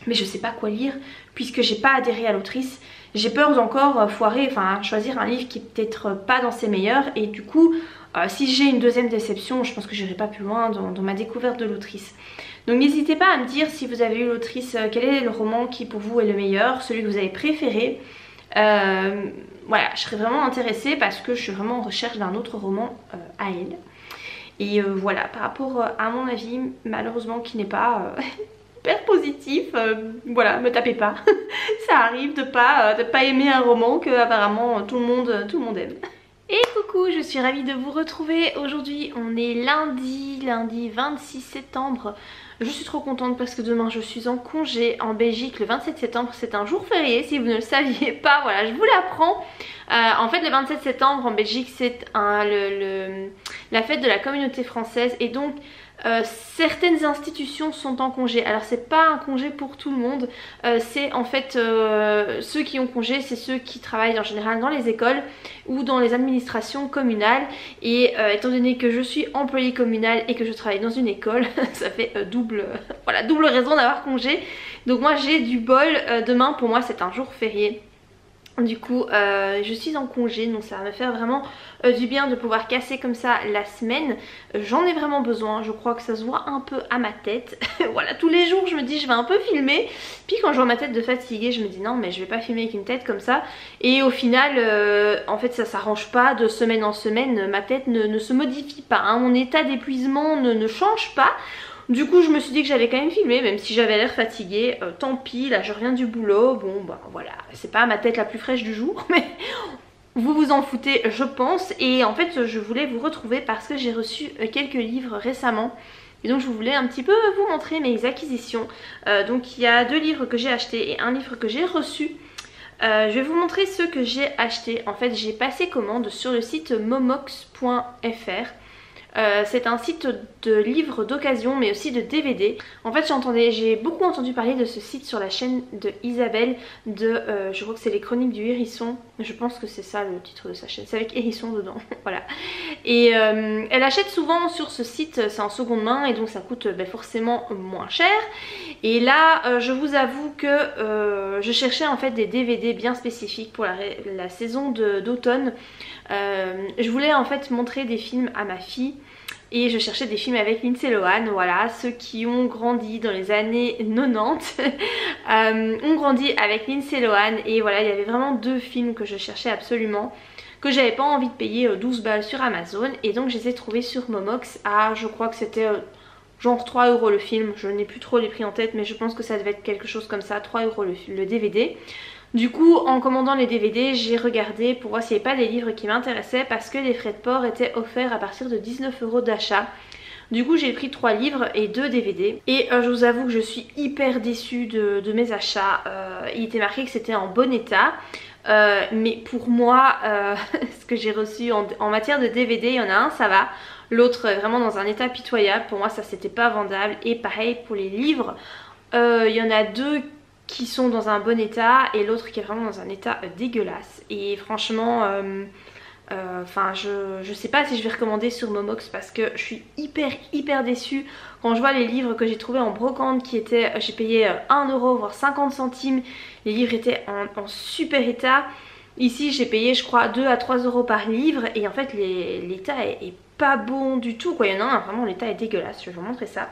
mais je sais pas quoi lire puisque j'ai pas adhéré à l'autrice. J'ai peur d'encore foirer, enfin choisir un livre qui est peut-être pas dans ses meilleurs. Et du coup, si j'ai une deuxième déception, je pense que j'irai pas plus loin dans ma découverte de l'autrice. Donc n'hésitez pas à me dire si vous avez lu l'autrice, quel est le roman qui pour vous est le meilleur, celui que vous avez préféré. Voilà, je serais vraiment intéressée parce que je suis vraiment en recherche d'un autre roman à elle. Et voilà, par rapport à mon avis, malheureusement qui n'est pas hyper positif, voilà, me tapez pas. Ça arrive de pas aimer un roman que apparemment tout le monde aime. Et coucou, je suis ravie de vous retrouver. Aujourd'hui on est lundi 26 septembre. Je suis trop contente parce que demain je suis en congé en Belgique. Le 27 septembre c'est un jour férié, si vous ne le saviez pas, voilà, je vous l'apprends. En fait le 27 septembre en Belgique c'est la fête de la communauté française et donc certaines institutions sont en congé. Alors c'est pas un congé pour tout le monde, c'est en fait ceux qui ont congé, c'est ceux qui travaillent en général dans les écoles ou dans les administrations communales. Et étant donné que je suis employée communale et que je travaille dans une école, ça fait double raison d'avoir congé. Donc moi j'ai du bol, demain pour moi c'est un jour férié. Du coup je suis en congé, donc ça va me faire vraiment du bien de pouvoir casser comme ça la semaine. J'en ai vraiment besoin, je crois que ça se voit un peu à ma tête. Voilà, tous les jours je me dis je vais un peu filmer, puis quand je vois ma tête de fatiguée je me dis non mais je vais pas filmer avec une tête comme ça. Et au final en fait ça s'arrange pas, de semaine en semaine ma tête ne se modifie pas, hein. Mon état d'épuisement ne change pas. Du coup je me suis dit que j'allais quand même filmer, même si j'avais l'air fatiguée, tant pis, là je reviens du boulot, bon bah voilà, c'est pas ma tête la plus fraîche du jour, mais vous vous en foutez je pense. Et en fait je voulais vous retrouver parce que j'ai reçu quelques livres récemment. Et donc je voulais un petit peu vous montrer mes acquisitions. Donc il y a 2 livres que j'ai achetés et un livre que j'ai reçu. Je vais vous montrer ceux que j'ai achetés. En fait j'ai passé commande sur le site momox.fr. C'est un site de livres d'occasion mais aussi de DVD. En fait j'ai beaucoup entendu parler de ce site sur la chaîne de Isabelle de je crois que c'est les chroniques du hérisson. Je pense que c'est ça le titre de sa chaîne, c'est avec hérisson dedans. Voilà. Et elle achète souvent sur ce site, c'est en seconde main et donc ça coûte forcément moins cher. Et là je vous avoue que je cherchais en fait des DVD bien spécifiques pour la saison d'automne. Je voulais en fait montrer des films à ma fille et je cherchais des films avec Lindsay Lohan. Voilà, ceux qui ont grandi dans les années 90 ont grandi avec Lindsay Lohan. Et voilà, il y avait vraiment 2 films que je cherchais absolument, que j'avais pas envie de payer 12 balles sur Amazon. Et donc je les ai trouvés sur Momox à, je crois que c'était genre 3 € le film. Je n'ai plus trop les prix en tête mais je pense que ça devait être quelque chose comme ça, 3 € le DVD. Du coup en commandant les DVD j'ai regardé pour voir s'il n'y avait pas des livres qui m'intéressaient parce que les frais de port étaient offerts à partir de 19 € d'achat. Du coup j'ai pris 3 livres et 2 DVD et je vous avoue que je suis hyper déçue de mes achats. Il était marqué que c'était en bon état. Mais pour moi ce que j'ai reçu en matière de DVD, il y en a un ça va, l'autre vraiment dans un état pitoyable. Pour moi ça c'était pas vendable. Et pareil pour les livres, il y en a 2 qui sont dans un bon état et l'autre qui est vraiment dans un état dégueulasse. Et franchement enfin je sais pas si je vais recommander sur Momox parce que je suis hyper déçue quand je vois les livres que j'ai trouvés en brocante qui étaient, j'ai payé 1 € voire 50 centimes. Les livres étaient en super état. Ici j'ai payé je crois 2 à 3 € par livre et en fait l'état est pas bon du tout quoi. Il y en a un vraiment l'état est dégueulasse, je vais vous montrer ça.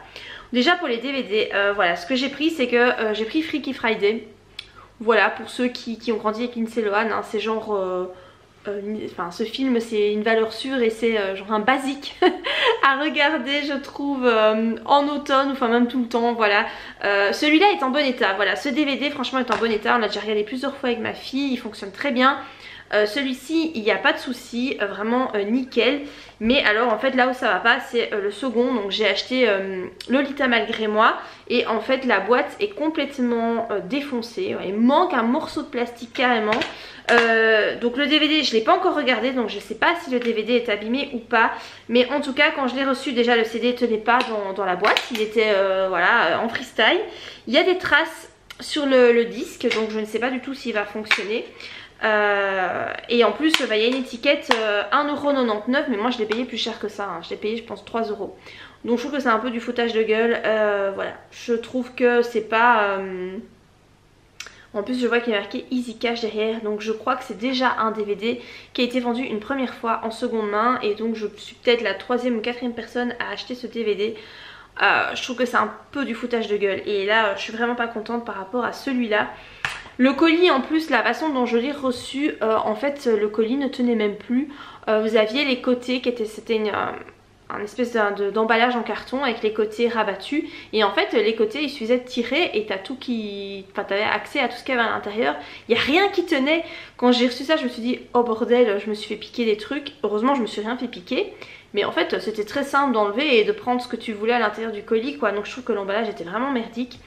Déjà pour les DVD, voilà, ce que j'ai pris c'est que j'ai pris Freaky Friday. Voilà, pour ceux qui ont grandi avec Lindsay Lohan, hein, c'est genre enfin ce film c'est une valeur sûre et c'est genre un basique à regarder je trouve en automne, enfin même tout le temps. Voilà, celui-là est en bon état. Voilà, ce DVD franchement est en bon état, on l'a déjà regardé plusieurs fois avec ma fille, il fonctionne très bien. Celui-ci il n'y a pas de souci, vraiment nickel. Mais alors en fait là où ça va pas c'est le second. Donc j'ai acheté Lolita malgré moi et en fait la boîte est complètement défoncée. Il manque un morceau de plastique carrément. Donc le DVD je l'ai pas encore regardé, donc je sais pas si le DVD est abîmé ou pas. Mais en tout cas quand je l'ai reçu, déjà le CD tenait pas dans la boîte, il était voilà en freestyle. Il y a des traces sur le disque, donc je ne sais pas du tout s'il va fonctionner. Et en plus il y a une étiquette 1,99€, mais moi je l'ai payé plus cher que ça, hein. Je l'ai payé je pense 3€. Donc je trouve que c'est un peu du foutage de gueule. Voilà, je trouve que c'est pas... En plus je vois qu'il y a marqué Easy Cash derrière, donc je crois que c'est déjà un DVD qui a été vendu une première fois en seconde main. Et donc je suis peut-être la 3e ou 4e personne à acheter ce DVD. Je trouve que c'est un peu du foutage de gueule. Et là je suis vraiment pas contente par rapport à celui-là. Le colis en plus, la façon dont je l'ai reçu, en fait le colis ne tenait même plus. Vous aviez les côtés qui étaient... C'était un espèce d'emballage en carton avec les côtés rabattus. Et en fait les côtés il suffisait de tirer et t'as tout qui... Enfin t'avais accès à tout ce qu'il y avait à l'intérieur. Il n'y a rien qui tenait. Quand j'ai reçu ça je me suis dit oh bordel, je me suis fait piquer des trucs. Heureusement je me suis rien fait piquer. Mais en fait c'était très simple d'enlever et de prendre ce que tu voulais à l'intérieur du colis quoi. Donc je trouve que l'emballage était vraiment merdique.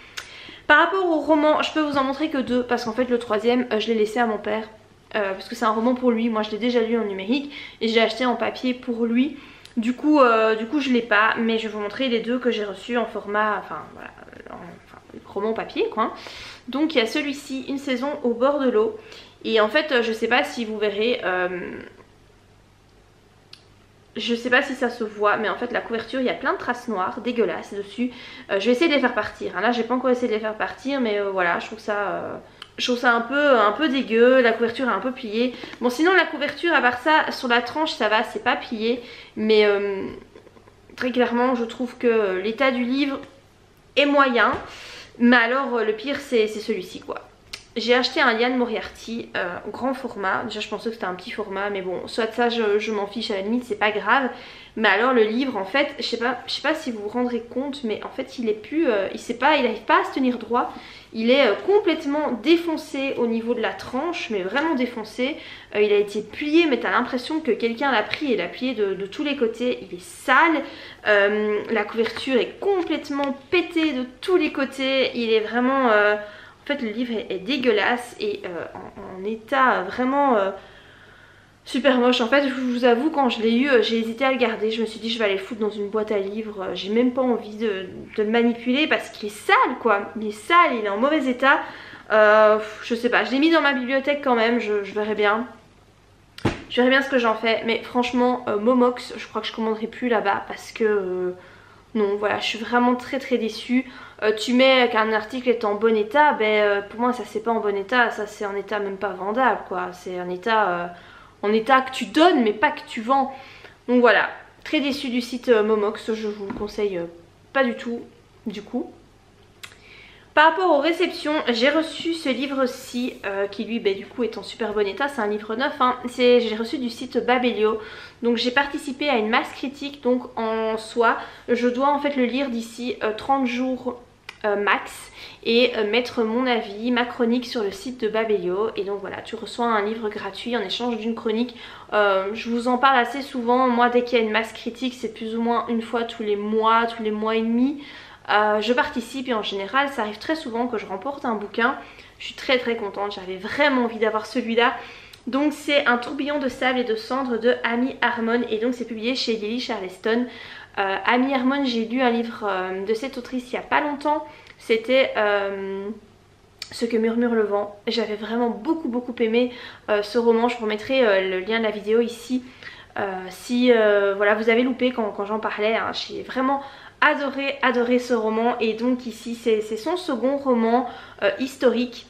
Par rapport au roman, je peux vous en montrer que 2 parce qu'en fait le 3e je l'ai laissé à mon père. Parce que c'est un roman pour lui, moi je l'ai déjà lu en numérique et je l'ai acheté en papier pour lui. Du coup je l'ai pas, mais je vais vous montrer les 2 que j'ai reçus en format, enfin voilà, roman papier quoi. Donc il y a celui-ci, Une saison au bord de l'eau. Et en fait je sais pas si vous verrez, je sais pas si ça se voit, mais en fait la couverture il y a plein de traces noires dégueulasses dessus. Je vais essayer de les faire partir, hein. Là j'ai pas encore essayé de les faire partir, mais voilà je trouve ça... Je trouve ça un peu dégueu, la couverture est un peu pliée. Bon sinon la couverture à part ça, sur la tranche ça va, c'est pas plié. Mais très clairement je trouve que l'état du livre est moyen. Mais alors le pire c'est celui-ci quoi. J'ai acheté un Liane Moriarty grand format. Déjà je pensais que c'était un petit format, mais bon soit ça je m'en fiche, à la limite c'est pas grave. Mais alors le livre en fait, je sais pas si vous vous rendrez compte, mais en fait il est plus, il n'arrive pas à se tenir droit. Il est complètement défoncé au niveau de la tranche, mais vraiment défoncé. Il a été plié, mais t'as l'impression que quelqu'un l'a pris et l'a plié de tous les côtés. Il est sale, la couverture est complètement pétée de tous les côtés. Il est vraiment... En fait le livre est dégueulasse et en état vraiment... super moche. En fait je vous avoue quand je l'ai eu j'ai hésité à le garder. Je me suis dit je vais aller le foutre dans une boîte à livres. J'ai même pas envie de le manipuler parce qu'il est sale quoi. Il est sale, il est en mauvais état. Je sais pas, je l'ai mis dans ma bibliothèque quand même. Je verrai bien. Je verrai bien ce que j'en fais. Mais franchement Momox je crois que je commanderai plus là-bas parce que non voilà, je suis vraiment très déçue. Tu mets qu'un article est en bon état, ben pour moi ça c'est pas en bon état. Ça c'est en état même pas vendable quoi. C'est un état... en état que tu donnes mais pas que tu vends. Donc voilà, très déçue du site Momox, je vous le conseille pas du tout du coup. Par rapport aux réceptions, j'ai reçu ce livre-ci qui lui du coup est en super bon état, c'est un livre neuf hein. J'ai reçu du site Babelio. Donc j'ai participé à une masse critique, donc en soi je dois en fait le lire d'ici 30 jours max et mettre mon avis, ma chronique sur le site de Babelio. Et donc voilà, tu reçois un livre gratuit en échange d'une chronique. Je vous en parle assez souvent, moi dès qu'il y a une masse critique c'est plus ou moins une fois tous les mois et demi. Je participe et en général ça arrive très souvent que je remporte un bouquin. Je suis très contente, j'avais vraiment envie d'avoir celui-là. Donc c'est Un tourbillon de sable et de cendres de Amy Harmon et donc c'est publié chez Lily Charleston. Amy Harmon, j'ai lu un livre de cette autrice il n'y a pas longtemps. C'était Ce que murmure le vent. J'avais vraiment beaucoup aimé ce roman. Je vous remettrai le lien de la vidéo ici. Si voilà, vous avez loupé quand j'en parlais, hein. J'ai vraiment adoré ce roman. Et donc ici c'est son second roman historique.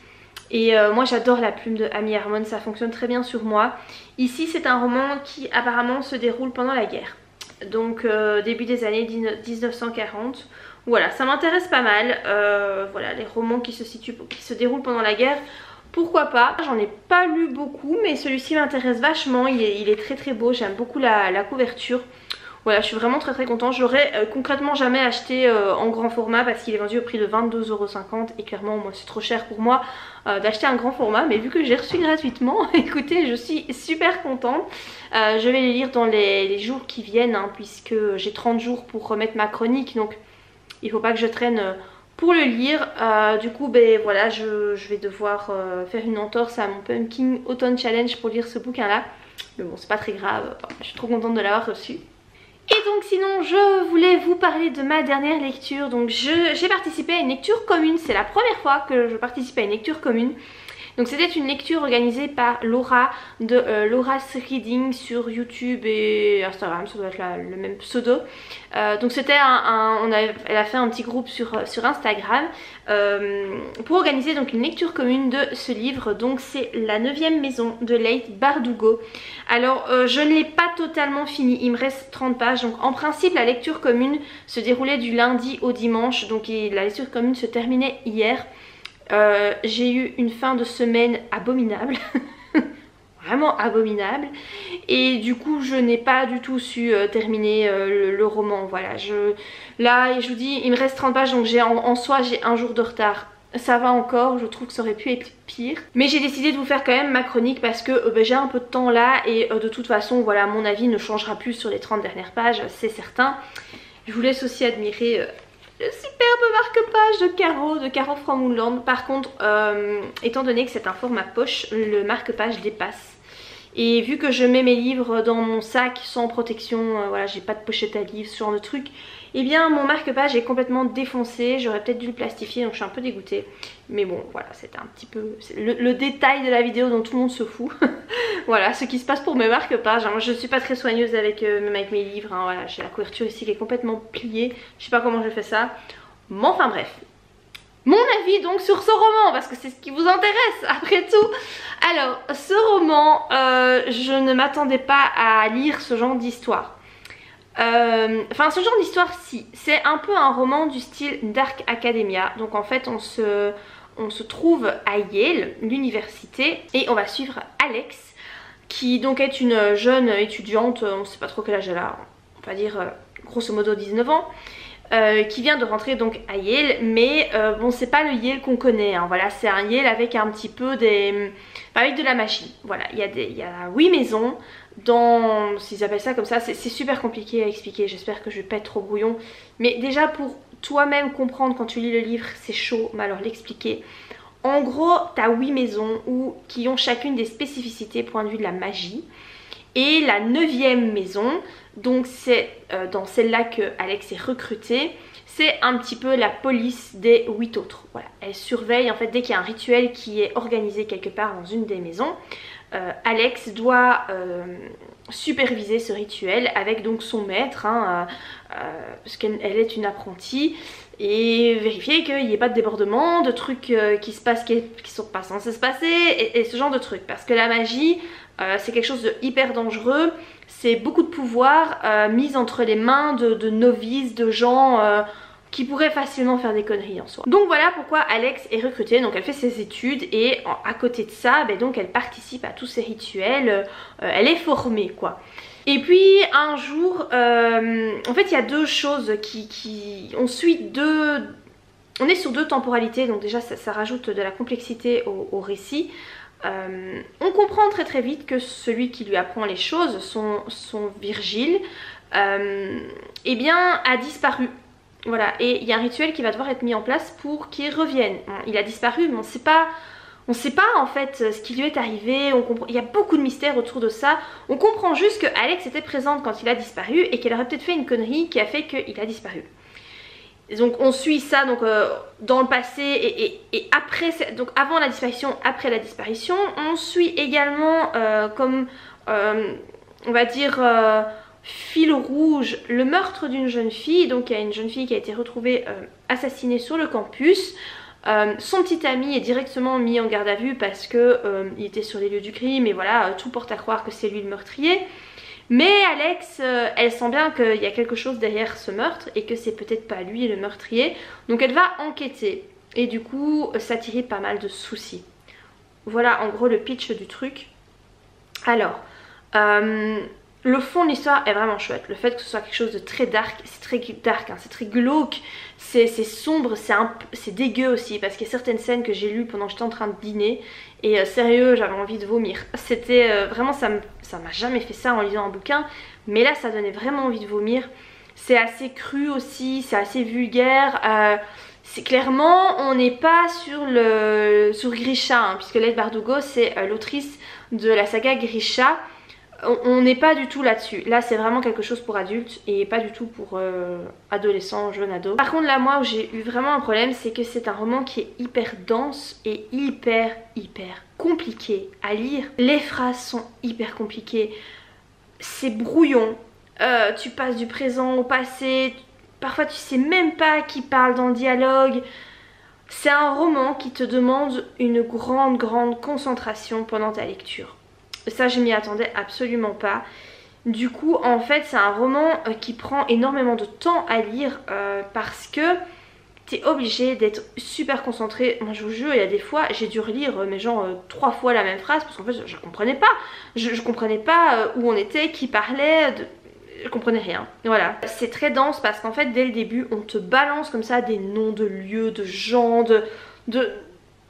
Et moi j'adore la plume de Amy Harmon, ça fonctionne très bien sur moi. Ici c'est un roman qui apparemment se déroule pendant la guerre. Donc début des années 1940. Voilà, ça m'intéresse pas mal. Voilà, les romans qui se déroulent pendant la guerre, pourquoi pas. J'en ai pas lu beaucoup, mais celui-ci m'intéresse vachement. Il est très beau, j'aime beaucoup la couverture. Voilà, je suis vraiment très contente. Je l'aurais concrètement jamais acheté en grand format parce qu'il est vendu au prix de 22,50 € et clairement moi c'est trop cher pour moi d'acheter un grand format, mais vu que j'ai reçu gratuitement, écoutez, je suis super contente. Je vais les lire dans les jours qui viennent hein, puisque j'ai 30 jours pour remettre ma chronique, donc il faut pas que je traîne pour le lire. Du coup ben voilà, je vais devoir faire une entorse à mon Pumpkin Autumn Challenge pour lire ce bouquin là, mais bon c'est pas très grave, je suis trop contente de l'avoir reçu. Et donc sinon je voulais vous parler de ma dernière lecture. Donc j'ai participé à une lecture commune, c'est la première fois que je participe à une lecture commune. Donc c'était une lecture organisée par Laura de Laura's Reading sur YouTube et Instagram, ça doit être le même pseudo. Donc c'était elle a fait un petit groupe sur Instagram pour organiser donc une lecture commune de ce livre. Donc c'est La 9e maison de Leigh Bardugo. Alors je ne l'ai pas totalement fini, il me reste 30 pages. Donc en principe la lecture commune se déroulait du lundi au dimanche. Donc la lecture commune se terminait hier. J'ai eu une fin de semaine abominable. Vraiment abominable. Et du coup je n'ai pas du tout su terminer le roman. Voilà, là je vous dis il me reste 30 pages, donc en soi j'ai un jour de retard. Ça va encore, je trouve que ça aurait pu être pire. Mais j'ai décidé de vous faire quand même ma chronique parce que j'ai un peu de temps là. Et de toute façon voilà, mon avis ne changera plus sur les 30 dernières pages, c'est certain. Je vous laisse aussi admirer le superbe marque-page de Caro from Woodland. Par contre, étant donné que c'est un format poche, le marque-page dépasse. Et vu que je mets mes livres dans mon sac sans protection, voilà, j'ai pas de pochette à livres, ce genre de truc, et bien mon marque-page est complètement défoncé. J'aurais peut-être dû le plastifier, donc je suis un peu dégoûtée. Mais bon, voilà, c'était un petit peu le détail de la vidéo dont tout le monde se fout. Voilà, ce qui se passe pour mes marque-pages. Moi je suis pas très soigneuse avec, même avec mes livres, hein, voilà, j'ai la couverture ici qui est complètement pliée. Je sais pas comment je fais ça. Mais enfin bref. Mon avis donc sur ce roman, parce que c'est ce qui vous intéresse après tout. Alors ce roman, je ne m'attendais pas à lire ce genre d'histoire. Enfin ce genre d'histoire si, c'est un peu un roman du style Dark Academia. Donc en fait on se trouve à Yale, l'université, et on va suivre Alex, qui donc est une jeune étudiante, on ne sait pas trop quel âge elle a, on va dire grosso modo 19 ans. Qui vient de rentrer donc à Yale, mais bon c'est pas le Yale qu'on connaît, hein, voilà, c'est un Yale avec un petit peu avec de la magie. Voilà, il y a 8 maisons dans, s'ils appellent ça comme ça, c'est super compliqué à expliquer, j'espère que je vais pas être trop brouillon, mais déjà pour toi-même comprendre quand tu lis le livre c'est chaud, mais alors l'expliquer. En gros t'as 8 maisons qui ont chacune des spécificités point de vue de la magie. Et la 9e maison, donc c'est dans celle-là que Alex est recruté, c'est un petit peu la police des 8 autres. Voilà, elle surveille en fait dès qu'il y a un rituel qui est organisé quelque part dans une des maisons. Alex doit superviser ce rituel avec donc son maître, hein, parce qu'elle est une apprentie, et vérifier qu'il n'y ait pas de débordement, de trucs qui se passent qui sont pas censés se passer, et ce genre de trucs. Parce que la magie, c'est quelque chose de hyper dangereux, c'est beaucoup de pouvoir mis entre les mains de novices, de gens qui pourraient facilement faire des conneries en soi. Donc voilà pourquoi Alex est recrutée. Donc elle fait ses études et à côté de ça, donc elle participe à tous ces rituels, elle est formée quoi. Et puis un jour, en fait il y a deux choses on est sur deux temporalités, donc déjà ça rajoute de la complexité au récit. On comprend très vite que celui qui lui apprend les choses, son Virgile, eh bien a disparu. Voilà, et il y a un rituel qui va devoir être mis en place pour qu'il revienne. Bon, il a disparu, mais on sait pas en fait ce qui lui est arrivé. Il y a beaucoup de mystères autour de ça. On comprend juste que Alex était présente quand il a disparu et qu'elle aurait peut-être fait une connerie qui a fait qu'il a disparu. Donc on suit ça donc dans le passé et après, donc avant la disparition, après la disparition. On suit également comme on va dire fil rouge le meurtre d'une jeune fille. Donc il y a une jeune fille qui a été retrouvée assassinée sur le campus. Son petit ami est directement mis en garde à vue parce que il était sur les lieux du crime et voilà, tout porte à croire que c'est lui le meurtrier. Mais Alex, elle sent bien qu'il y a quelque chose derrière ce meurtre et que c'est peut-être pas lui le meurtrier. Donc elle va enquêter et du coup s'attirer pas mal de soucis. Voilà en gros le pitch du truc. Alors, le fond de l'histoire est vraiment chouette. Le fait que ce soit quelque chose de très dark, c'est très dark, hein, c'est très glauque, c'est sombre, c'est dégueu aussi. Parce qu'il y a certaines scènes que j'ai lues pendant que j'étais en train de dîner. Et sérieux, j'avais envie de vomir. C'était vraiment, ça m'a jamais fait ça en lisant un bouquin. Mais là, ça donnait vraiment envie de vomir. C'est assez cru aussi, c'est assez vulgaire. C'est clairement, on n'est pas sur Grisha, hein, puisque Leigh Bardugo, c'est l'autrice de la saga Grisha. On n'est pas du tout là-dessus. Là c'est vraiment quelque chose pour adultes et pas du tout pour adolescents, jeunes ados. Par contre là moi où j'ai eu vraiment un problème, c'est que c'est un roman qui est hyper dense et hyper compliqué à lire. Les phrases sont hyper compliquées, c'est brouillon, tu passes du présent au passé, parfois tu sais même pas qui parle dans le dialogue. C'est un roman qui te demande une grande concentration pendant ta lecture. Ça je m'y attendais absolument pas. Du coup en fait c'est un roman qui prend énormément de temps à lire parce que t'es obligé d'être super concentré. Moi je vous jure, il y a des fois j'ai dû relire mais genre 3 fois la même phrase parce qu'en fait je comprenais pas. Je comprenais pas où on était, qui parlait, je comprenais rien. Voilà. C'est très dense parce qu'en fait dès le début on te balance comme ça des noms de lieux, de gens,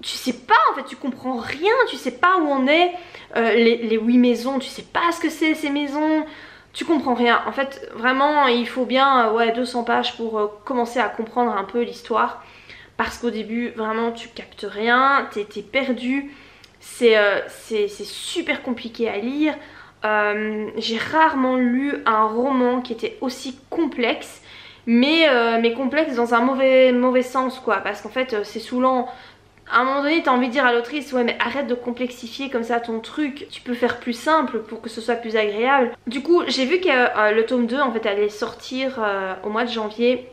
tu sais pas en fait, tu comprends rien, tu sais pas où on est, les 8 maisons, tu sais pas ce que c'est ces maisons, tu comprends rien. En fait vraiment il faut bien 200 pages pour commencer à comprendre un peu l'histoire. Parce qu'au début vraiment tu captes rien, t'es perdu, c'est super compliqué à lire. J'ai rarement lu un roman qui était aussi complexe, mais complexe dans un mauvais sens quoi, parce qu'en fait c'est saoulant. À un moment donné t'as envie de dire à l'autrice ouais mais arrête de complexifier comme ça ton truc, tu peux faire plus simple pour que ce soit plus agréable. Du coup j'ai vu que le tome 2 en fait allait sortir au mois de janvier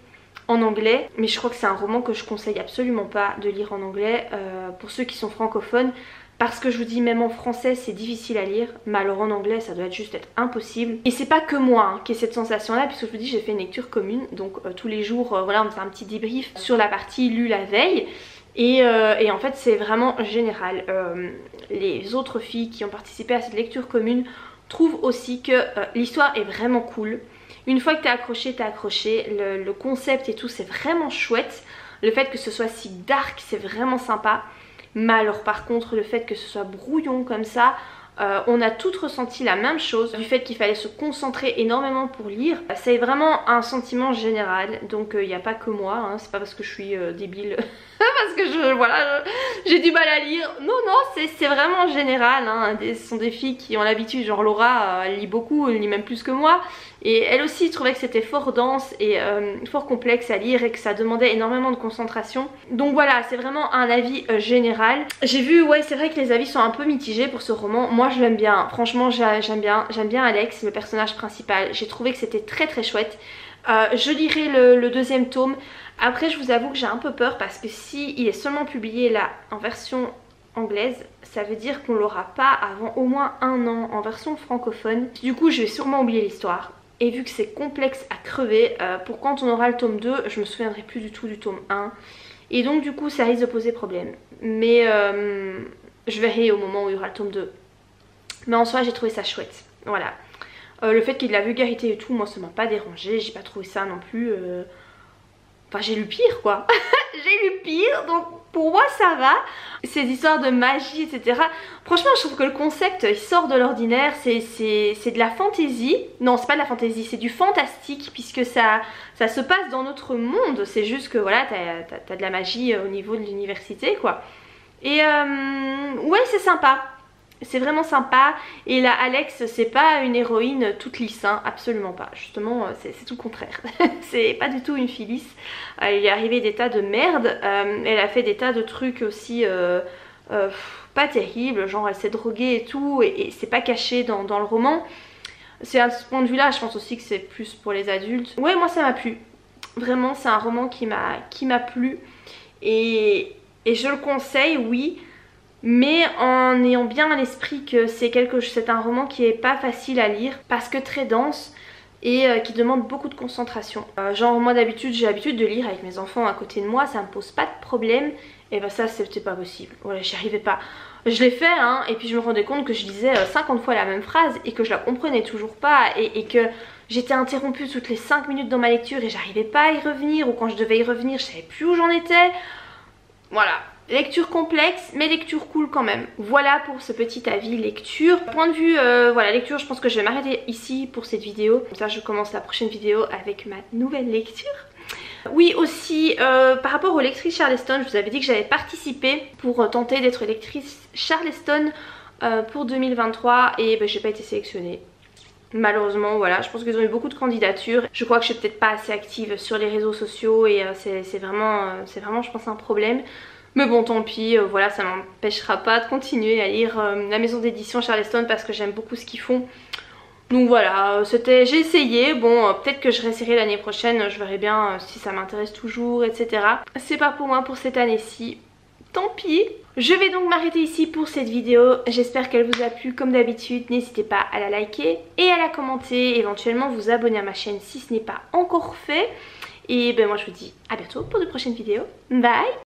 en anglais, mais je crois que c'est un roman que je conseille absolument pas de lire en anglais pour ceux qui sont francophones, parce que je vous dis même en français c'est difficile à lire, mais alors en anglais ça doit juste être impossible. Et c'est pas que moi hein, qui ai cette sensation là, puisque je vous dis j'ai fait une lecture commune, donc tous les jours voilà on fait un petit débrief sur la partie lue la veille. Et en fait c'est vraiment général. Les autres filles qui ont participé à cette lecture commune trouvent aussi que l'histoire est vraiment cool. Une fois que t'es accroché, le concept et tout c'est vraiment chouette. Le fait que ce soit si dark c'est vraiment sympa. Mais alors par contre le fait que ce soit brouillon comme ça, on a toutes ressenti la même chose, du fait qu'il fallait se concentrer énormément pour lire. C'est vraiment un sentiment général, donc il n'y a pas que moi, hein, c'est pas parce que je suis débile, parce que j'ai du mal à lire. Non, c'est vraiment général, hein. Ce sont des filles qui ont l'habitude, genre Laura, elle lit beaucoup, elle lit même plus que moi. Et elle aussi trouvait que c'était fort dense et fort complexe à lire et que ça demandait énormément de concentration. Donc voilà, c'est vraiment un avis général. J'ai vu, ouais c'est vrai que les avis sont un peu mitigés pour ce roman. Moi je l'aime bien, franchement j'aime bien Alex, le personnage principal. J'ai trouvé que c'était très chouette. Je lirai le deuxième tome. Après je vous avoue que j'ai un peu peur parce que si il est seulement publié là en version anglaise, ça veut dire qu'on l'aura pas avant au moins 1 an en version francophone. Du coup je vais sûrement oublier l'histoire. Et vu que c'est complexe à crever, pour quand on aura le tome 2, je me souviendrai plus du tout du tome 1. Et donc du coup ça risque de poser problème. Mais je verrai au moment où il y aura le tome 2. Mais en soi j'ai trouvé ça chouette. Voilà. Le fait qu'il y ait de la vulgarité et tout, moi ça m'a pas dérangé. J'ai pas trouvé ça non plus... Enfin j'ai lu pire quoi. J'ai lu pire, donc pour moi ça va. Ces histoires de magie etc. Franchement je trouve que le concept il sort de l'ordinaire. C'est de la fantaisie. Non c'est pas de la fantaisie, c'est du fantastique. Puisque ça se passe dans notre monde. C'est juste que voilà t'as de la magie au niveau de l'université quoi. Et ouais c'est sympa. C'est vraiment sympa. Et là Alex c'est pas une héroïne toute lisse hein, absolument pas. Justement c'est tout le contraire. C'est pas du tout une fille lisse. Il lui est arrivé des tas de merde. Elle a fait des tas de trucs aussi pas terribles. Genre elle s'est droguée et tout. Et c'est pas caché dans le roman. C'est à ce point de vue là je pense aussi que c'est plus pour les adultes. Ouais moi ça m'a plu. Vraiment c'est un roman qui m'a plu. Et je le conseille oui. Mais en ayant bien à l'esprit que c'est un roman qui est pas facile à lire parce que très dense et qui demande beaucoup de concentration. Genre moi d'habitude j'ai l'habitude de lire avec mes enfants à côté de moi, ça me pose pas de problème. Et bah ça c'était pas possible, voilà, j'y arrivais pas. Je l'ai fait hein, et puis je me rendais compte que je lisais 50 fois la même phrase et que je la comprenais toujours pas et que j'étais interrompue toutes les 5 minutes dans ma lecture et j'arrivais pas à y revenir, ou quand je devais y revenir je savais plus où j'en étais. Voilà, lecture complexe mais lecture cool quand même. Voilà pour ce petit avis lecture. Point de vue voilà, lecture, je pense que je vais m'arrêter ici pour cette vidéo. Comme ça je commence la prochaine vidéo avec ma nouvelle lecture. Oui aussi par rapport aux lectrices Charleston, je vous avais dit que j'avais participé pour tenter d'être lectrice Charleston pour 2023 et j'ai pas été sélectionnée. Malheureusement voilà, je pense qu'ils ont eu beaucoup de candidatures. Je crois que je suis peut-être pas assez active sur les réseaux sociaux et c'est vraiment je pense un problème. Mais bon tant pis, voilà, ça m'empêchera pas de continuer à lire la maison d'édition Charleston parce que j'aime beaucoup ce qu'ils font. Donc voilà, j'ai essayé, bon peut-être que je réessayerai l'année prochaine, je verrai bien si ça m'intéresse toujours, etc. C'est pas pour moi pour cette année-ci, tant pis. Je vais donc m'arrêter ici pour cette vidéo, j'espère qu'elle vous a plu comme d'habitude, n'hésitez pas à la liker et à la commenter, éventuellement vous abonner à ma chaîne si ce n'est pas encore fait. Et ben moi je vous dis à bientôt pour de prochaines vidéos, bye.